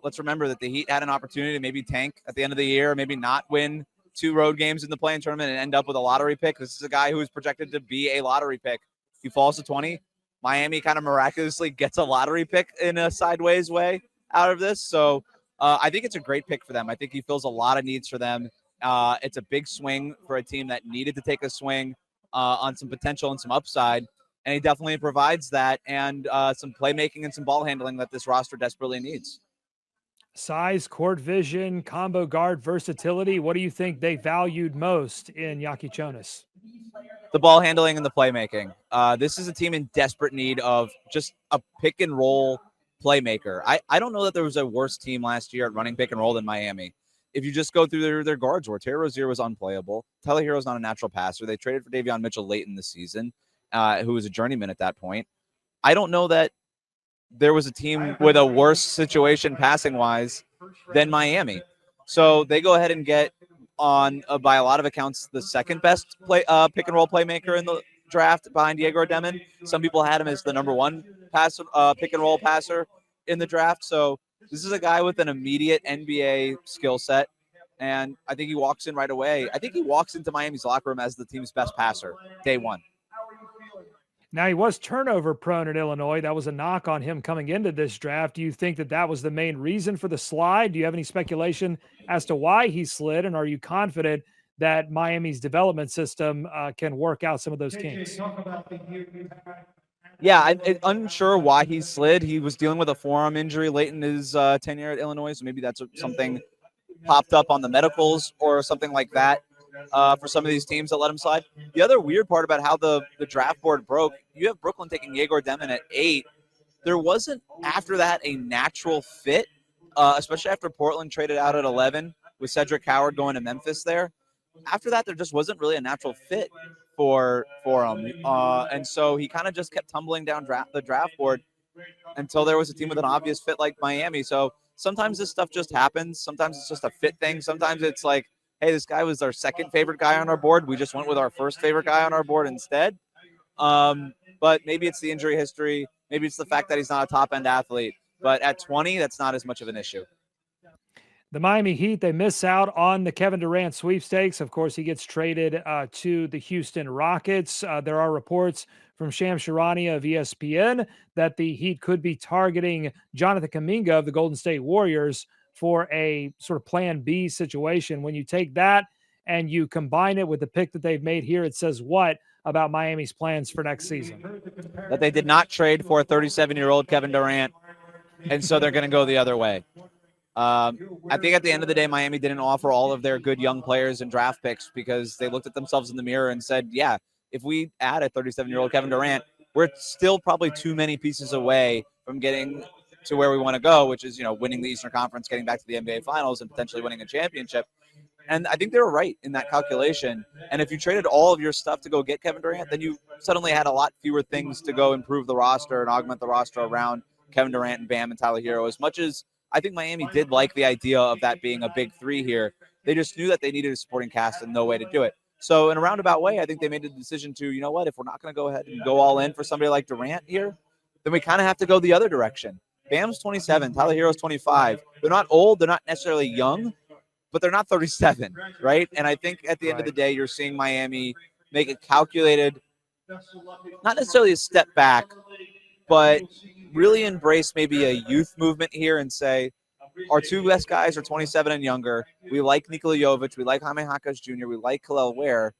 Let's remember that the Heat had an opportunity to maybe tank at the end of the year, maybe not win 2 road games in the play-in tournament and end up with a lottery pick. This is a guy who is projected to be a lottery pick. He falls to 20. Miami kind of miraculously gets a lottery pick in a sideways way out of this. So I think it's a great pick for them. I think he fills a lot of needs for them. It's a big swing for a team that needed to take a swing on some potential and some upside. And he definitely provides that and some playmaking and some ball handling that this roster desperately needs. Size, court vision, combo guard versatility. What do you think they valued most in Yakonis? The ball handling and the playmaking. This is a team in desperate need of just a pick and roll playmaker. I don't know that there was a worse team last year at running pick and roll than Miami. If you just go through their guards, where Terry Rozier was unplayable, Tyler Hero's not a natural passer. They traded for Davion Mitchell late in the season, who was a journeyman at that point. I don't know that there was a team with a worse situation passing-wise than Miami. So they go ahead and get on, by a lot of accounts, the second best pick-and-roll playmaker in the draft behind Diego Demon. Some people had him as the number 1 pick-and-roll passer in the draft. So this is a guy with an immediate NBA skill set, and I think he walks in right away. I think he walks into Miami's locker room as the team's best passer, day one. Now, he was turnover prone at Illinois. That was a knock on him coming into this draft. Do you think that that was the main reason for the slide? Do you have any speculation as to why he slid? And are you confident that Miami's development system can work out some of those kinks? Yeah, I'm unsure why he slid. He was dealing with a forearm injury late in his tenure at Illinois, so maybe that's something popped up on the medicals or something like that. For some of these teams that let him slide. The other weird part about how the draft board broke, you have Brooklyn taking Yegor Demon at 8. There wasn't, after that, a natural fit, especially after Portland traded out at 11 with Cedric Coward going to Memphis there. After that, there just wasn't really a natural fit for him. And so he kind of just kept tumbling down the draft board until there was a team with an obvious fit like Miami. So sometimes this stuff just happens. Sometimes it's just a fit thing. Sometimes it's like, hey, this guy was our second favorite guy on our board. We just went with our first favorite guy on our board instead. But maybe it's the injury history. Maybe it's the fact that he's not a top-end athlete. But at 20, that's not as much of an issue. The Miami Heat, they miss out on the Kevin Durant sweepstakes. Of course, he gets traded to the Houston Rockets. There are reports from Shams Charania of ESPN that the Heat could be targeting Jonathan Kuminga of the Golden State Warriors for a sort of plan B situation. When you take that and you combine it with the pick that they've made here, it says what about Miami's plans for next season? That they did not trade for a 37-year-old Kevin Durant, and so they're going to go the other way. I think at the end of the day, Miami didn't offer all of their good young players and draft picks because they looked at themselves in the mirror and said, yeah, if we add a 37-year-old Kevin Durant, we're still probably too many pieces away from getting to where we want to go, which is, winning the Eastern Conference, getting back to the NBA Finals, and potentially winning a championship. And I think they were right in that calculation. And if you traded all of your stuff to go get Kevin Durant, then you suddenly had a lot fewer things to go improve the roster and augment the roster around Kevin Durant and Bam and Tyler Hero. As much as I think Miami did like the idea of that being a big three here, they just knew that they needed a supporting cast and no way to do it. So in a roundabout way, I think they made the decision to, you know what, if we're not going to go ahead and go all in for somebody like Durant here, then we kind of have to go the other direction. Bam's 27, Tyler Hero's 25. They're not old, they're not necessarily young, but they're not 37, right? And I think at the end of the day, you're seeing Miami make a calculated, not necessarily a step back, but really embrace maybe a youth movement here and say, our two best guys are 27 and younger. We like Nikola Jovic. We like Jaime Jaquez Jr. We like Kel'el Ware.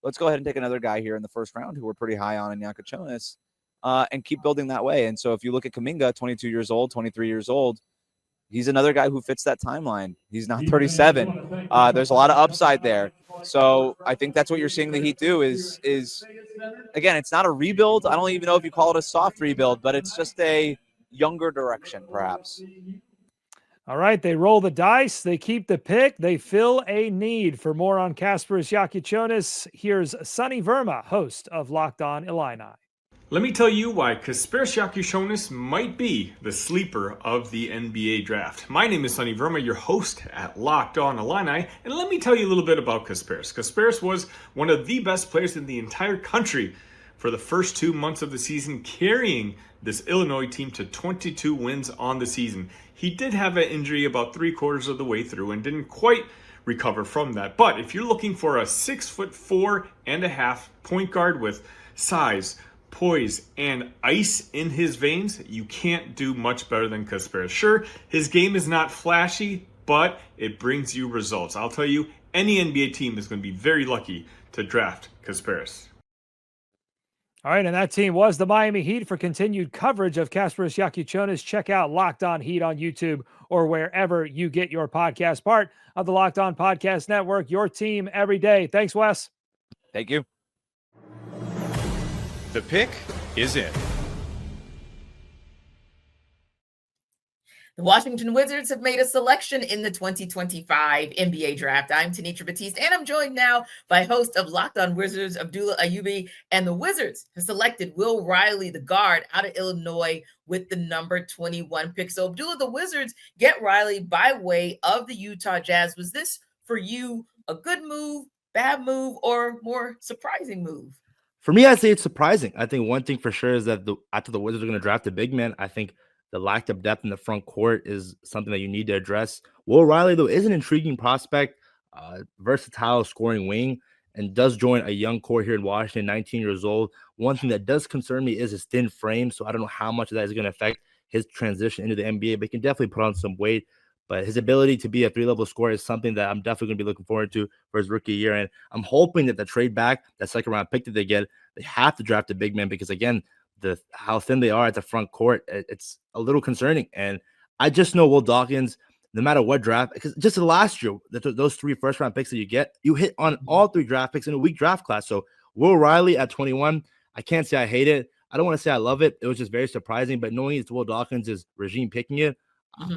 Let's go ahead and take another guy here in the first round who we're pretty high on in Yakonis and keep building that way. And so if you look at Kuminga, 22 years old, 23 years old, he's another guy who fits that timeline. He's not 37. There's a lot of upside there. So I think that's what you're seeing the Heat do is again, it's not a rebuild. I don't even know if you call it a soft rebuild, but it's just a younger direction, perhaps. All right, they roll the dice. They keep the pick. They fill a need. For more on Casper Yakonis, here's Sonny Verma, host of Locked On Illini. Let me tell you why Casper Yakonis might be the sleeper of the NBA draft. My name is Sonny Verma, your host at Locked On Illini, and let me tell you a little bit about Casper. Casper was one of the best players in the entire country for the first 2 months of the season, carrying this Illinois team to 22 wins on the season. He did have an injury about 3/4 of the way through and didn't quite recover from that. But if you're looking for a 6'4.5" point guard with size, poise, and ice in his veins, you can't do much better than Casper. Sure, his game is not flashy, but it brings you results. I'll tell you, any NBA team is going to be very lucky to draft Casper. All right, and that team was the Miami Heat. For continued coverage of Casper Yakonis, check out Locked On Heat on YouTube or wherever you get your podcast. Part of the Locked On Podcast Network, your team every day. Thanks, Wes. Thank you. The pick is in. The Washington Wizards have made a selection in the 2025 NBA draft. I'm Tanitra Batiste, and I'm joined now by host of Locked On Wizards, Abdullah Ayubi. And the Wizards have selected Will Riley, the guard out of Illinois, with the number 21 pick. So, Abdullah, the Wizards get Riley by way of the Utah Jazz. Was this, for you, a good move, bad move, or more surprising move? For me, I'd say it's surprising. I think one thing for sure is that after the Wizards are going to draft a big man, I think the lack of depth in the front court is something that you need to address. Will Riley, though, is an intriguing prospect, versatile scoring wing, and does join a young core here in Washington, 19 years old. One thing that does concern me is his thin frame, so I don't know how much of that is going to affect his transition into the NBA, but he can definitely put on some weight. But his ability to be a three-level scorer is something that I'm definitely going to be looking forward to for his rookie year. And I'm hoping that the trade back, that second-round pick that they get, they have to draft a big man because, again, how thin they are at the front court, it's a little concerning. And I just know Will Dawkins, no matter what draft, because just the last year, those 3 first-round picks that you hit on all 3 draft picks in a weak draft class. So Will Riley at 21, I can't say I hate it. I don't want to say I love it. It was just very surprising. But knowing it's Will Dawkins' regime picking it,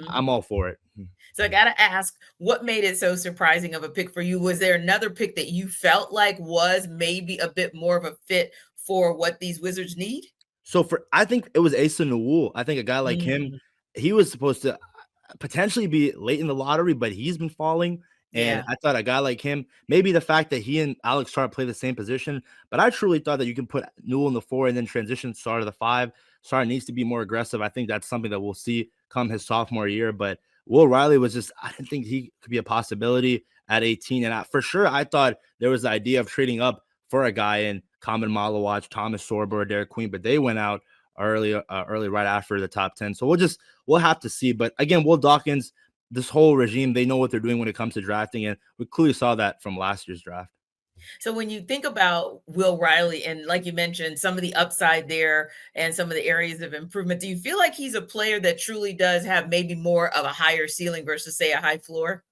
I'm all for it. So I got to ask, what made it so surprising of a pick for you? Was there another pick that you felt like was maybe a bit more of a fit for what these Wizards need? So I think it was Asa Newell. I think a guy like him, he was supposed to potentially be late in the lottery, but he's been falling. And I thought a guy like him, maybe the fact that he and Alex Sarr play the same position, but I truly thought that you can put Newell in the 4 and then transition Sarr to the 5. Sarr needs to be more aggressive. I think that's something that we'll see come his sophomore year. But Will Riley was just, I didn't think he could be a possibility at 18. And for sure, I thought there was the idea of trading up for a guy in Kaman Malawatch, Thomas Sorber, Derek Queen, but they went out early right after the top 10. So we'll have to see. But again, Will Dawkins, this whole regime, they know what they're doing when it comes to drafting, and we clearly saw that from last year's draft. So when you think about Will Riley, and like you mentioned, some of the upside there and some of the areas of improvement, do you feel like he's a player that truly does have maybe more of a higher ceiling versus, say, a high floor?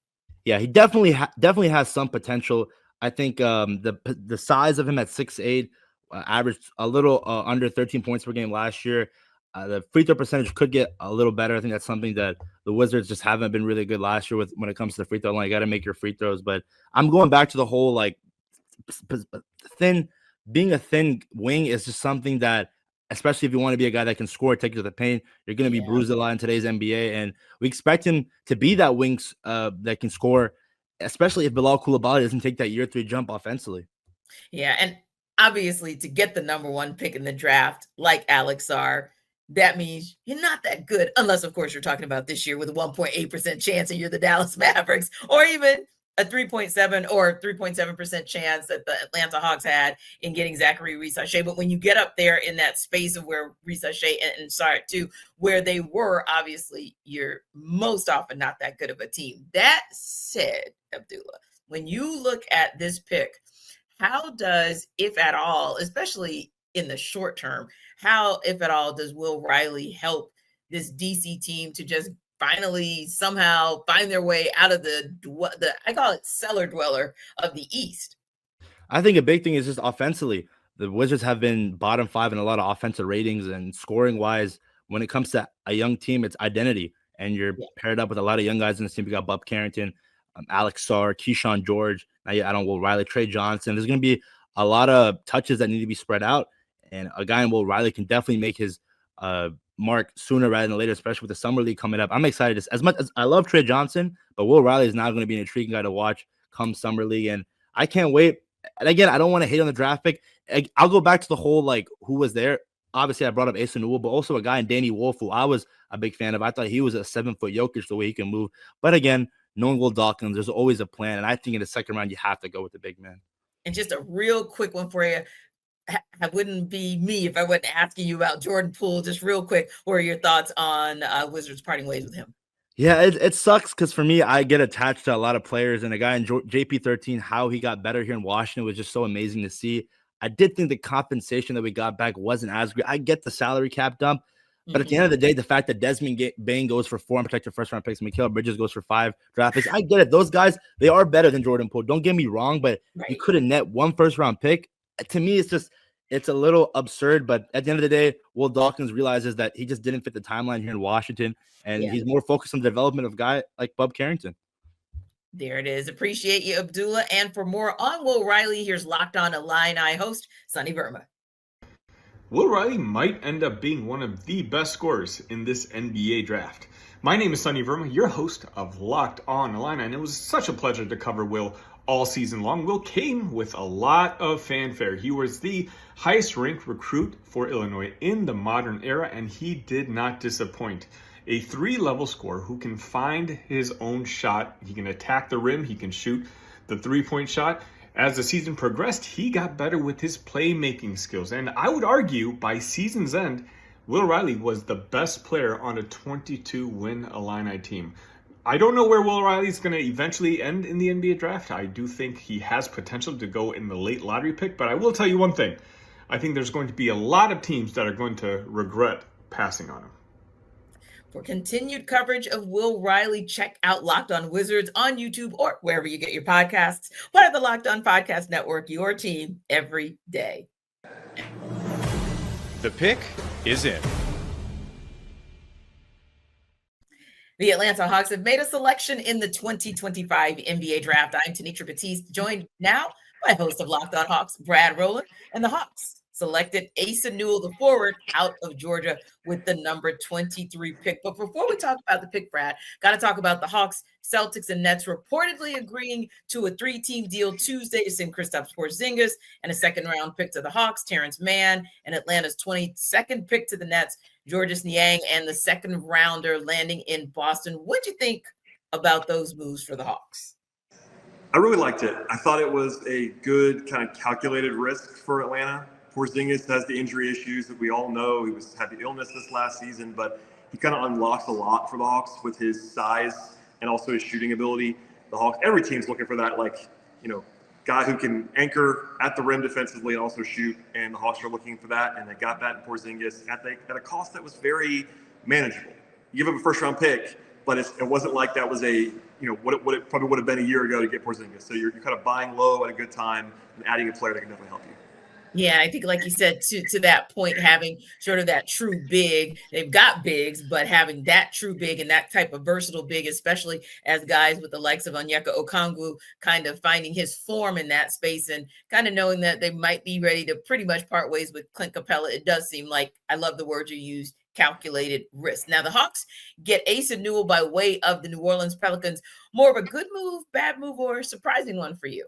Yeah, he definitely has some potential. I think the size of him at 6'8", averaged a little under 13 points per game last year. The free throw percentage could get a little better. I think that's something that the Wizards just haven't been really good last year when it comes to the free throw line. You got to make your free throws. But I'm going back to the whole being a thin wing is just something that, especially if you want to be a guy that can score, take you to the paint, you're going to be bruised a lot in today's NBA. And we expect him to be that wing that can score, especially if Bilal Coulibaly doesn't take that year 3 jump offensively. Yeah, and obviously to get the number 1 pick in the draft, like Alex Sarr, that means you're not that good, unless, of course, you're talking about this year with a 1.8% chance and you're the Dallas Mavericks, or even a 3.7 or 3.7% chance that the Atlanta Hawks had in getting Zachary Reese-Shea. But when you get up there in that space of where Reese-Shea and Sarr too, where they were, obviously you're most often not that good of a team. That said, Abdullah, when you look at this pick, how does, if at all, especially in the short term, how, if at all, does Will Riley help this DC team to just finally somehow find their way out of the I call it cellar dweller of the East? I think a big thing is just offensively. The Wizards have been bottom 5 in a lot of offensive ratings, and scoring wise, when it comes to a young team, it's identity. And you're paired up with a lot of young guys in this team. You got Bub Carrington, Alex Sarr, Keyshawn George. Now, I don't Will Riley, Trey Johnson. There's going to be a lot of touches that need to be spread out. And a guy in Will Riley can definitely make his mark sooner rather than later, especially with the summer league coming up. I'm excited. As much as I love Trey Johnson, but Will Riley is now going to be an intriguing guy to watch come summer league. And I can't wait. And again, I don't want to hate on the draft pick. I'll go back to the whole, like, who was there. Obviously, I brought up Asa Newell, but also a guy in Danny Wolf, who I was a big fan of. I thought he was a 7-foot Jokic, the way he can move. But again, knowing Will Dawkins, there's always a plan. And I think in the second round, you have to go with the big man. And just a real quick one for you. I wouldn't be me if I wasn't asking you about Jordan Poole. Just real quick, what are your thoughts on Wizards parting ways with him? Yeah, it sucks because for me, I get attached to a lot of players. And a guy in JP13, how he got better here in Washington was just so amazing to see. I did think the compensation that we got back wasn't as great. I get the salary cap dump, but at the end of the day, the fact that Desmond Bane goes for 4 unprotected first-round picks, Mikal Bridges goes for 5 draft picks, I get it. Those guys, they are better than Jordan Poole. Don't get me wrong, but you could have net 1 first-round pick. To me, it's a little absurd, but at the end of the day, Will Dawkins realizes that he just didn't fit the timeline here in Washington, and he's more focused on the development of a guy like Bub Carrington. There it is. Appreciate you, Abdullah. And for more on Will Riley, here's Locked On Illini host, Sonny Verma. Will Riley might end up being one of the best scorers in this NBA draft. My name is Sonny Verma, your host of Locked On Illini, and it was such a pleasure to cover Will all season long. Will came with a lot of fanfare. He was the highest ranked recruit for Illinois in the modern era, and he did not disappoint. A 3-level scorer who can find his own shot. He can attack the rim. He can shoot the 3-point shot. As the season progressed, he got better with his playmaking skills. And I would argue by season's end, Will Riley was the best player on a 22-win Illini team. I don't know where Will Riley's going to eventually end in the NBA draft. I do think he has potential to go in the late lottery pick, but I will tell you one thing. I think there's going to be a lot of teams that are going to regret passing on him. For continued coverage of Will Riley, check out Locked On Wizards on YouTube or wherever you get your podcasts. Part of the Locked On Podcast Network, your team every day. The pick is in. The Atlanta Hawks have made a selection in the 2025 NBA Draft. I'm Tanisha Batiste, joined now by host of Locked On Hawks, Brad Rowland, and the Hawks selected Asa Newell, the forward, out of Georgia with the number 23 pick. But before we talk about the pick, Brad, got to talk about the Hawks, Celtics, and Nets reportedly agreeing to a 3-team deal Tuesday to send Kristaps Porzingis and a second-round pick to the Hawks, Terrence Mann, and Atlanta's 22nd pick to the Nets, Georges Niang, and the second-rounder landing in Boston. What'd you think about those moves for the Hawks? I really liked it. I thought it was a good kind of calculated risk for Atlanta. Porzingis has the injury issues that we all know. He had the illness this last season, but he kind of unlocks a lot for the Hawks with his size and also his shooting ability. The Hawks, every team's looking for that, guy who can anchor at the rim defensively and also shoot. And the Hawks are looking for that, and they got that in Porzingis at a cost that was very manageable. You give up a first-round pick, but it wasn't like that was what it probably would have been a year ago to get Porzingis. So you're kind of buying low at a good time and adding a player that can definitely help you. Yeah, I think, like you said, to that point, having sort of that true big, they've got bigs, but having that true big and that type of versatile big, especially as guys with the likes of Onyeka Okongwu kind of finding his form in that space and kind of knowing that they might be ready to pretty much part ways with Clint Capella. It does seem like, I love the word you used, calculated risk. Now, the Hawks get Asa Newell by way of the New Orleans Pelicans. More of a good move, bad move, or surprising one for you?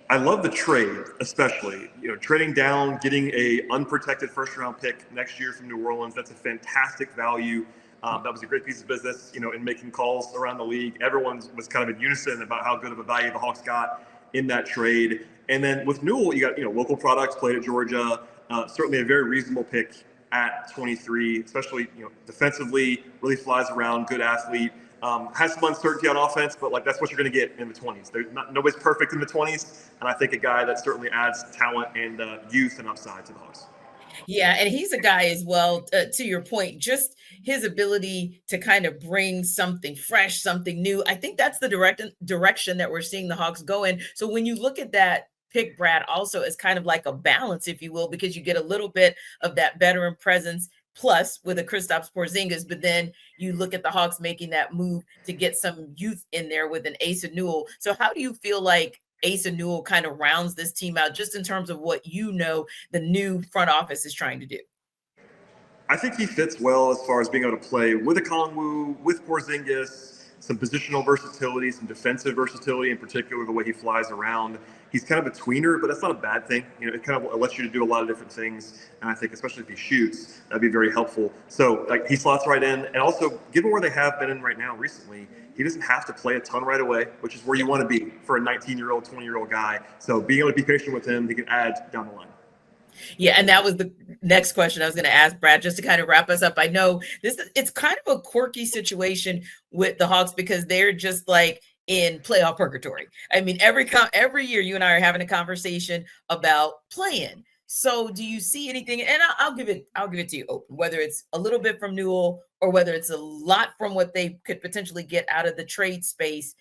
I love the trade, especially, trading down, getting a unprotected first-round pick next year from New Orleans. That's a fantastic value. That was a great piece of business, in making calls around the league. Everyone was kind of in unison about how good of a value the Hawks got in that trade. And then with Newell, you got, local products, played at Georgia, certainly a very reasonable pick at 23, especially, defensively, really flies around, good athlete. Has some uncertainty on offense, but that's what you're going to get in the 20s. Nobody's perfect in the 20s, and I think a guy that certainly adds talent and youth and upside to the Hawks. Yeah, and he's a guy as well, to your point, just his ability to kind of bring something fresh, something new. I think that's the direction that we're seeing the Hawks go in. So when you look at that pick, Brad, also as kind of like a balance, if you will, because you get a little bit of that veteran presence plus with a Kristaps Porzingis, but then you look at the Hawks making that move to get some youth in there with an Asa Newell. So how do you feel like Asa Newell kind of rounds this team out, just in terms of what the new front office is trying to do? I think he fits well as far as being able to play with Okongwu, with Porzingis, some positional versatility, some defensive versatility, in particular the way he flies around. He's kind of a tweener, but that's not a bad thing. It kind of lets you to do a lot of different things, and I think especially if he shoots, that'd be very helpful. So he slots right in, and also given where they have been in right now recently, he doesn't have to play a ton right away, which is where you want to be for a 19-year-old, 20-year-old guy. So being able to be patient with him, he can add down the line. Yeah, and that was the next question I was going to ask Brad, just to kind of wrap us up. I know it's kind of a quirky situation with the Hawks because they're just like in playoff purgatory. I mean, every year you and I are having a conversation about playing. So do you see anything? And I'll give it to you open, whether it's a little bit from Newell or whether it's a lot from what they could potentially get out of the trade space.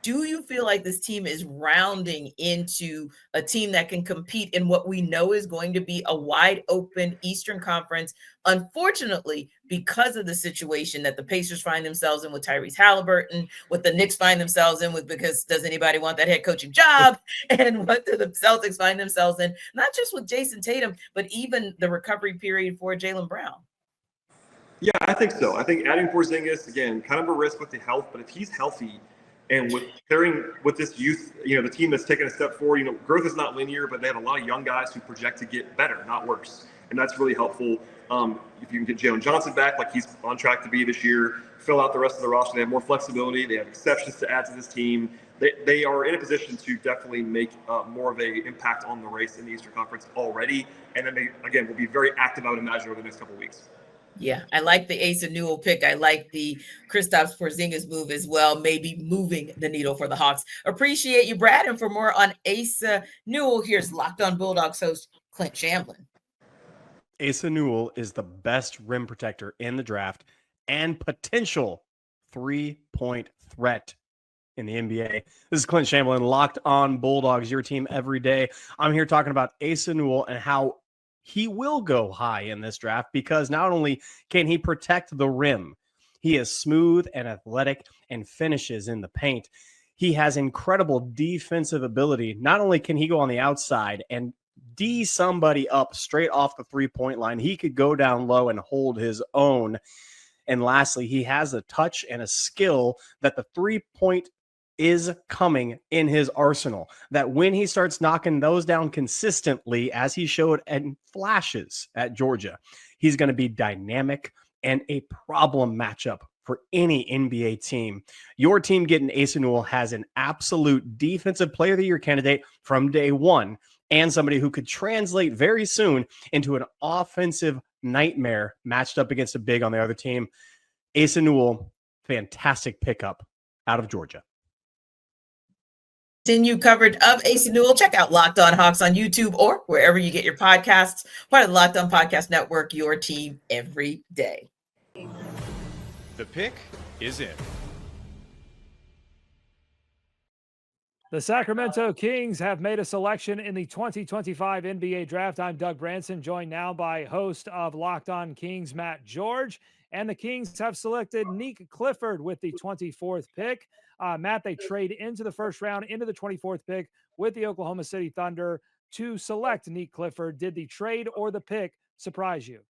Do you feel like this team is rounding into a team that can compete in what we know is going to be a wide open Eastern Conference? Unfortunately, because of the situation that the Pacers find themselves in with Tyrese Halliburton, what the Knicks find themselves in with, because does anybody want that head coaching job? And what do the Celtics find themselves in? Not just with Jason Tatum, but even the recovery period for Jaylen Brown. Yeah, I think so. I think adding Porzingis, again, kind of a risk with the health, but if he's healthy, and with pairing with this youth, the team that's taken a step forward, growth is not linear, but they have a lot of young guys who project to get better, not worse. And that's really helpful. If you can get Jalen Johnson back, like he's on track to be this year, fill out the rest of the roster. They have more flexibility. They have exceptions to add to this team. They are in a position to definitely make more of an impact on the race in the Eastern Conference already. And then they, again, will be very active, I would imagine, over the next couple of weeks. Yeah, I like the Asa Newell pick. I like the Kristaps Porzingis move as well, maybe moving the needle for the Hawks. Appreciate you, Brad. And for more on Asa Newell, here's Locked On Bulldogs host Clint Shamblin. Asa Newell is the best rim protector in the draft and potential three-point threat in the NBA. This is Clint Shamblin, Locked On Bulldogs, your team every day. I'm here talking about Asa Newell and how he will go high in this draft because not only can he protect the rim, he is smooth and athletic and finishes in the paint. He has incredible defensive ability. Not only can he go on the outside and D somebody up straight off the three-point line, he could go down low and hold his own. And lastly, he has a touch and a skill that the three-point is coming in his arsenal, that when he starts knocking those down consistently, as he showed in flashes at Georgia, he's going to be dynamic and a problem matchup for any NBA team. Your team getting Asa Newell has an absolute defensive player of the year candidate from day one, and somebody who could translate very soon into an offensive nightmare matched up against a big on the other team. Asa Newell, fantastic pickup out of Georgia. Continue coverage of Asa Newell. Check out Locked On Hawks on YouTube or wherever you get your podcasts. Part of the Locked On Podcast Network, your team every day. The pick is in. The Sacramento Kings have made a selection in the 2025 NBA Draft. I'm Doug Branson, joined now by host of Locked On Kings, Matt George. And the Kings have selected Nick Clifford with the 24th pick. Matt, they trade into the first round, into the 24th pick with the Oklahoma City Thunder to select Nick Clifford. Did the trade or the pick surprise you?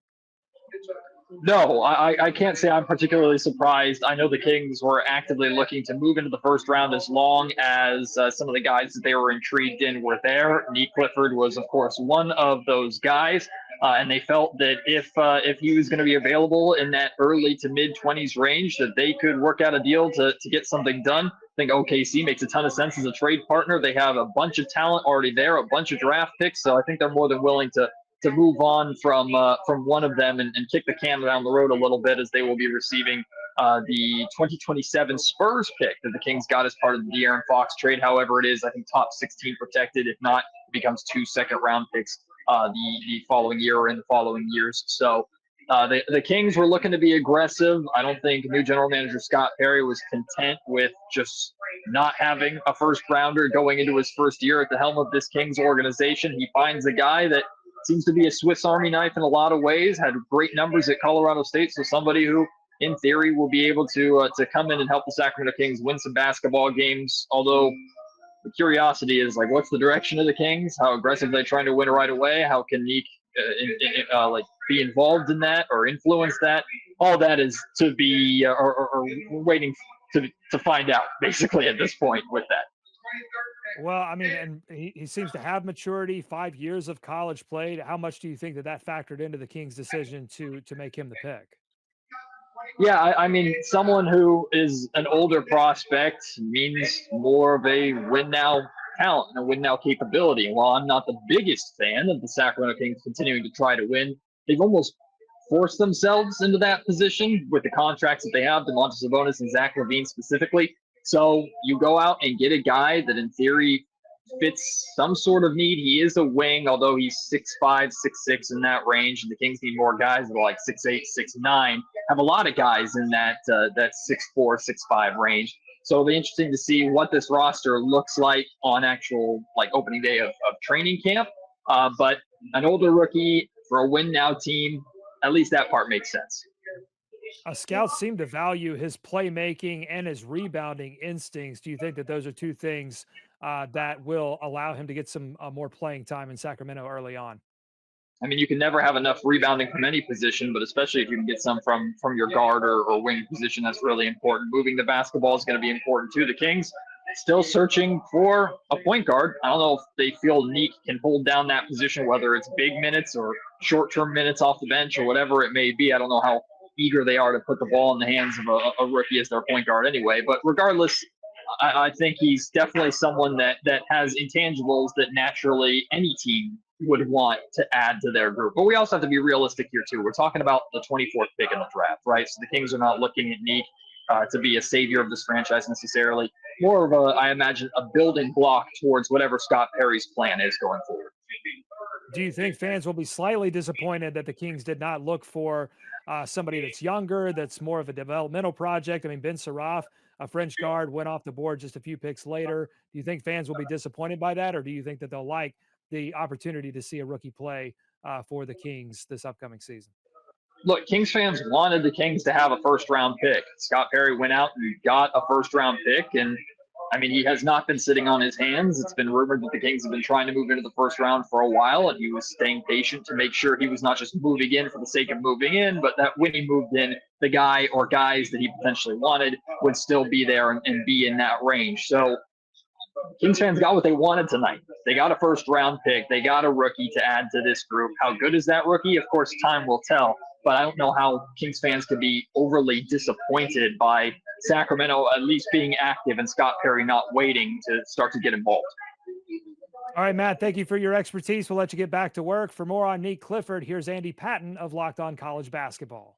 No, I can't say I'm particularly surprised. I know the Kings were actively looking to move into the first round as long as some of the guys that they were intrigued in were there. Nick Clifford was, of course, one of those guys. And they felt that if he was going to be available in that early to mid-20s range, that they could work out a deal to get something done. I think OKC makes a ton of sense as a trade partner. They have a bunch of talent already there, a bunch of draft picks. So I think they're more than willing to move on from one of them and kick the can down the road a little bit, as they will be receiving the 2027 Spurs pick that the Kings got as part of the De'Aaron Fox trade. However, it is, I think, top 16 protected. If not, it becomes 2 second-round picks the following year or in the following years. So the Kings were looking to be aggressive. I don't think new general manager Scott Perry was content with just not having a first-rounder going into his first year at the helm of this Kings organization. He finds a guy that seems to be a Swiss Army knife in a lot of ways, had great numbers at Colorado State, so somebody who, in theory, will be able to come in and help the Sacramento Kings win some basketball games, although The curiosity is like, what's the direction of the Kings? How aggressive are they trying to win right away? How can Nick like be involved in that or influence that? All that is to be or waiting to find out, basically, at this point with that. Well, I mean, and he seems to have maturity, 5 years of college played. How much do you think that factored into the Kings' decision to make him the pick? Yeah, I mean, someone who is an older prospect means more of a win now talent and a win now capability. And while I'm not the biggest fan of the Sacramento Kings continuing to try to win, they've almost forced themselves into that position with the contracts that they have, Domantas Sabonis and Zach LaVine specifically. So you go out and get a guy that in theory fits some sort of need. He is a wing, although he's 6'5", 6'6" in that range. And the Kings need more guys that are like 6'8", 6'9". Have a lot of guys in that 6'4", 6'5" range. So it'll be interesting to see what this roster looks like on actual like opening day of training camp. But an older rookie for a win now team, at least that part makes sense. Scouts seem to value his playmaking and his rebounding instincts. Do you think that those are two things that will allow him to get some more playing time in Sacramento early on? I mean, you can never have enough rebounding from any position, but especially if you can get some from your guard or wing position, that's really important. Moving the basketball is going to be important too. The Kings still searching for a point guard. I don't know if they feel Nick can hold down that position, whether it's big minutes or short-term minutes off the bench or whatever it may be. I don't know how eager they are to put the ball in the hands of a rookie as their point guard anyway. But regardless, I think he's definitely someone that has intangibles that naturally any team would want to add to their group. But we also have to be realistic here too. We're talking about the 24th pick in the draft, right? So the Kings are not looking at Nick to be a savior of this franchise necessarily. More of a, I imagine, a building block towards whatever Scott Perry's plan is going forward. Do you think fans will be slightly disappointed that the Kings did not look for somebody that's younger, that's more of a developmental project? I mean, Ben Saraf, a French guard, went off the board just a few picks later. Do you think fans will be disappointed by that, or do you think that they'll like the opportunity to see a rookie play for the Kings this upcoming season? Look, Kings fans wanted the Kings to have a first-round pick. Scott Perry went out and got a first-round pick, and I mean, he has not been sitting on his hands. It's been rumored that the Kings have been trying to move into the first round for a while, and he was staying patient to make sure he was not just moving in for the sake of moving in, but that when he moved in, the guy or guys that he potentially wanted would still be there and be in that range. So Kings fans got what they wanted tonight. They got a first-round pick. They got a rookie to add to this group. How good is that rookie? Of course, time will tell. But I don't know how Kings fans could be overly disappointed by Sacramento at least being active and Scott Perry not waiting to start to get involved. All right, Matt, thank you for your expertise. We'll let you get back to work. For more on Nick Clifford, here's Andy Patton of Locked On College Basketball.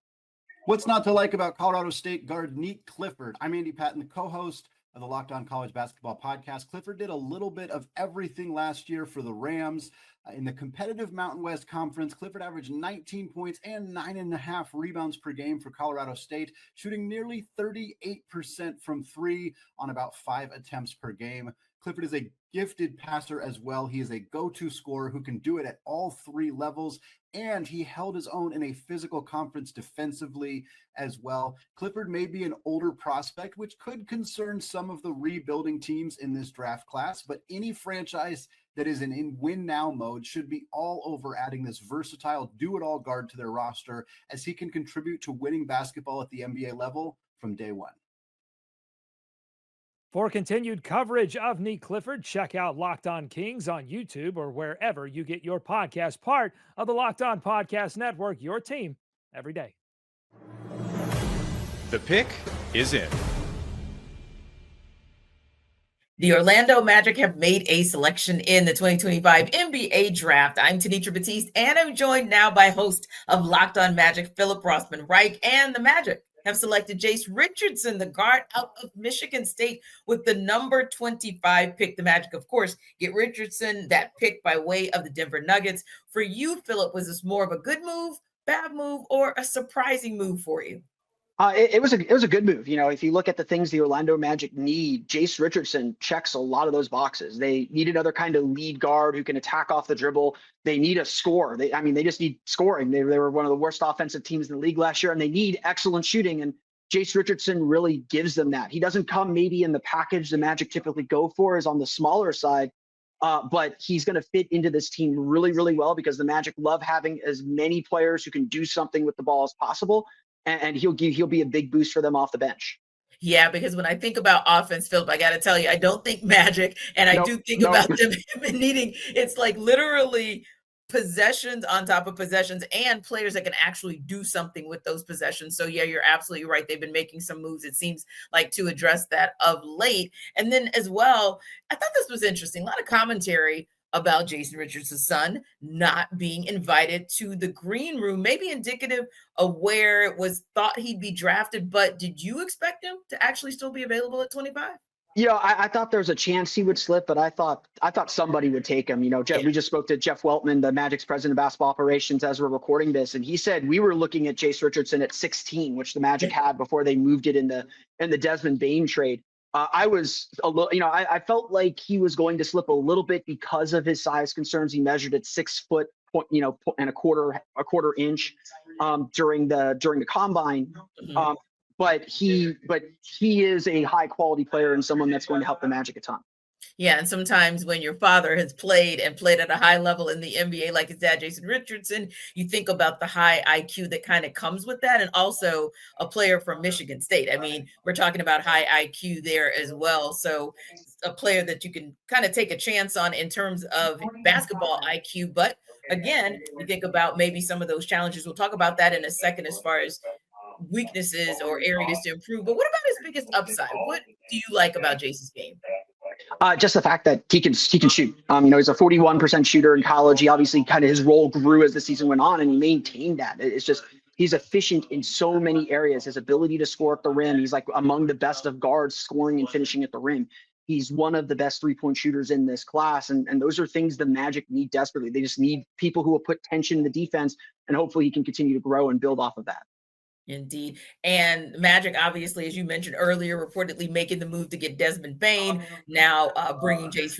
What's not to like about Colorado State guard Nick Clifford? I'm Andy Patton, the co-host of the Locked On College Basketball podcast. Clifford did a little bit of everything last year for the Rams. In the competitive Mountain West Conference, Clifford averaged 19 points and 9.5 rebounds per game for Colorado State, shooting nearly 38% from three on about 5 attempts per game. Clifford is a gifted passer as well. He is a go-to scorer who can do it at all 3 levels, and he held his own in a physical conference defensively as well. Clifford may be an older prospect, which could concern some of the rebuilding teams in this draft class, but any franchise that is in win-now mode should be all over adding this versatile do-it-all guard to their roster, as he can contribute to winning basketball at the NBA level from day one. For continued coverage of Nick Clifford, check out Locked On Kings on YouTube or wherever you get your podcast, part of the Locked On Podcast Network, your team every day. The pick is in. The Orlando Magic have made a selection in the 2025 NBA Draft. I'm Tanitra Batiste, and I'm joined now by host of Locked On Magic, Philip Rossman-Reich, and the Magic have selected Jace Richardson, the guard out of Michigan State, with the number 25 pick. The Magic, of course, get Richardson, that pick by way of the Denver Nuggets. For you, Philip, was this more of a good move, bad move, or a surprising move for you? It was a good move. You know, if you look at the things the Orlando Magic need, Jace Richardson checks a lot of those boxes. They need another kind of lead guard who can attack off the dribble. They need a scorer. They just need scoring. They were one of the worst offensive teams in the league last year, and they need excellent shooting. And Jace Richardson really gives them that. He doesn't come maybe in the package the Magic typically go for, is on the smaller side, but he's going to fit into this team really, really well because the Magic love having as many players who can do something with the ball as possible, and he'll be a big boost for them off the bench. Yeah, because when I think about offense, Philip, I got to tell you, I don't think Magic, and I do think about them needing, it's like literally possessions on top of possessions and players that can actually do something with those possessions. So yeah, you're absolutely right. They've been making some moves, it seems like, to address that of late. And then as well, I thought this was interesting. A lot of commentary about Jason Richardson's son not being invited to the green room, maybe indicative of where it was thought he'd be drafted. But did you expect him to actually still be available at 25? You know, I thought there was a chance he would slip, but I thought somebody would take him. You know, we just spoke to Jeff Weltman, the Magic's president of basketball operations, as we're recording this, and he said we were looking at Jace Richardson at 16, which the Magic had before they moved it in the Desmond Bane trade. I was a little, you know, I felt like he was going to slip a little bit because of his size concerns. He measured at 6 foot, and a quarter inch during the combine. But he is a high quality player and someone that's going to help the Magic a ton. Yeah, and sometimes when your father has played at a high level in the NBA, like his dad, Jason Richardson, you think about the high IQ that kind of comes with that, and also a player from Michigan State. I mean, we're talking about high IQ there as well. So a player that you can kind of take a chance on in terms of basketball IQ. But again, you think about maybe some of those challenges. We'll talk about that in a second as far as weaknesses or areas to improve. But what about his biggest upside? What do you like about Jason's game? Just the fact that he can shoot. You know, he's a 41% shooter in college. He obviously kind of, his role grew as the season went on, and he maintained that. It's just, he's efficient in so many areas. His ability to score at the rim. He's like among the best of guards scoring and finishing at the rim. He's one of the best 3-point shooters in this class. And those are things the Magic need desperately. They just need people who will put tension in the defense, and hopefully he can continue to grow and build off of that. Indeed. And Magic, obviously, as you mentioned earlier, reportedly making the move to get Desmond Bane, now bringing Jace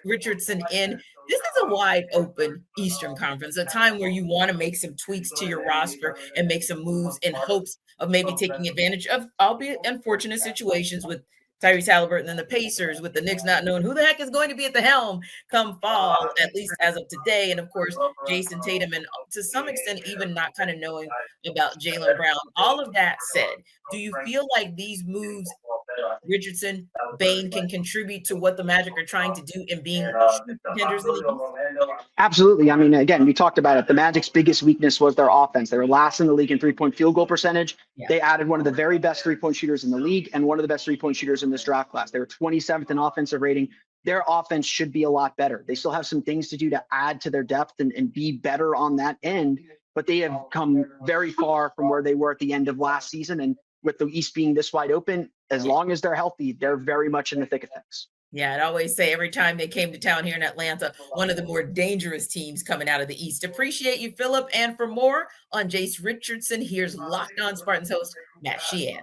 Richardson in. This is a wide open Eastern Conference, a time where you want to make some tweaks to your roster and make some moves in hopes of maybe taking advantage of, albeit unfortunate, situations with Tyrese Halliburton and the Pacers, with the Knicks not knowing who the heck is going to be at the helm come fall, at least as of today. And of course, Jason Tatum, and to some extent, even not kind of knowing about Jaylen Brown. All of that said, do you feel like these moves, Richardson, Bane, can contribute to what the Magic are trying to do in being contenders in the East? Absolutely. I mean, again, we talked about it. The Magic's biggest weakness was their offense. They were last in the league in 3-point field goal percentage. Yeah. They added one of the very best 3-point shooters in the league and one of the best 3-point shooters in this draft class. They were 27th in offensive rating. Their offense should be a lot better. They still have some things to do to add to their depth and be better on that end, but they have come very far from where they were at the end of last season. And with the East being this wide open, as long as they're healthy, they're very much in the thick of things. Yeah, I'd always say every time they came to town here in Atlanta, one of the more dangerous teams coming out of the East. Appreciate you, Philip. And for more on Jace Richardson, here's Locked On Spartans host Matt Sheehan.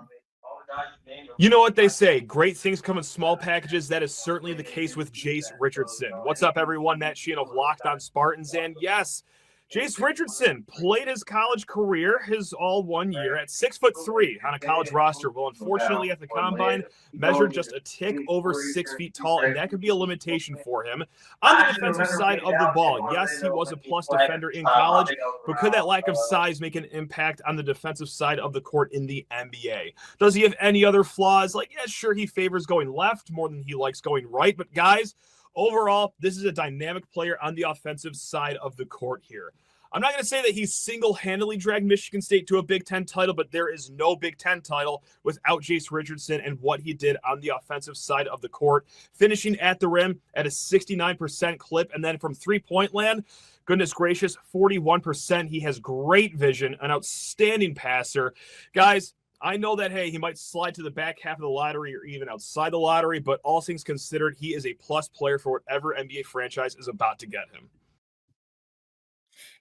You know what they say, great things come in small packages. That is certainly the case with Jace Richardson. What's up, everyone? Matt Sheehan of Locked On Spartans. And yes, Jace Richardson played his college career, his all 1 year, at 6'3" on a college roster. Well, unfortunately, at the combine, measured just a tick over 6 feet tall, and that could be a limitation for him. On the defensive side of the ball, yes, he was a plus defender in college, but could that lack of size make an impact on the defensive side of the court in the NBA? Does he have any other flaws? Like, yeah, sure, he favors going left more than he likes going right, but guys, overall, this is a dynamic player on the offensive side of the court here. I'm not going to say that he's single-handedly dragged Michigan State to a Big Ten title, but there is no Big Ten title without Jace Richardson and what he did on the offensive side of the court, finishing at the rim at a 69% clip, and then from three-point land, goodness gracious, 41%. He has great vision, an outstanding passer. Guys, I know that, hey, he might slide to the back half of the lottery or even outside the lottery, but all things considered, he is a plus player for whatever NBA franchise is about to get him.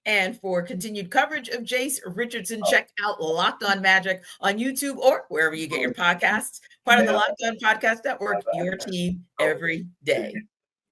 And for continued coverage of Jace Richardson, check out Locked On Magic on YouTube or wherever you get your podcasts. Part of the Locked On Podcast Network, your team every day.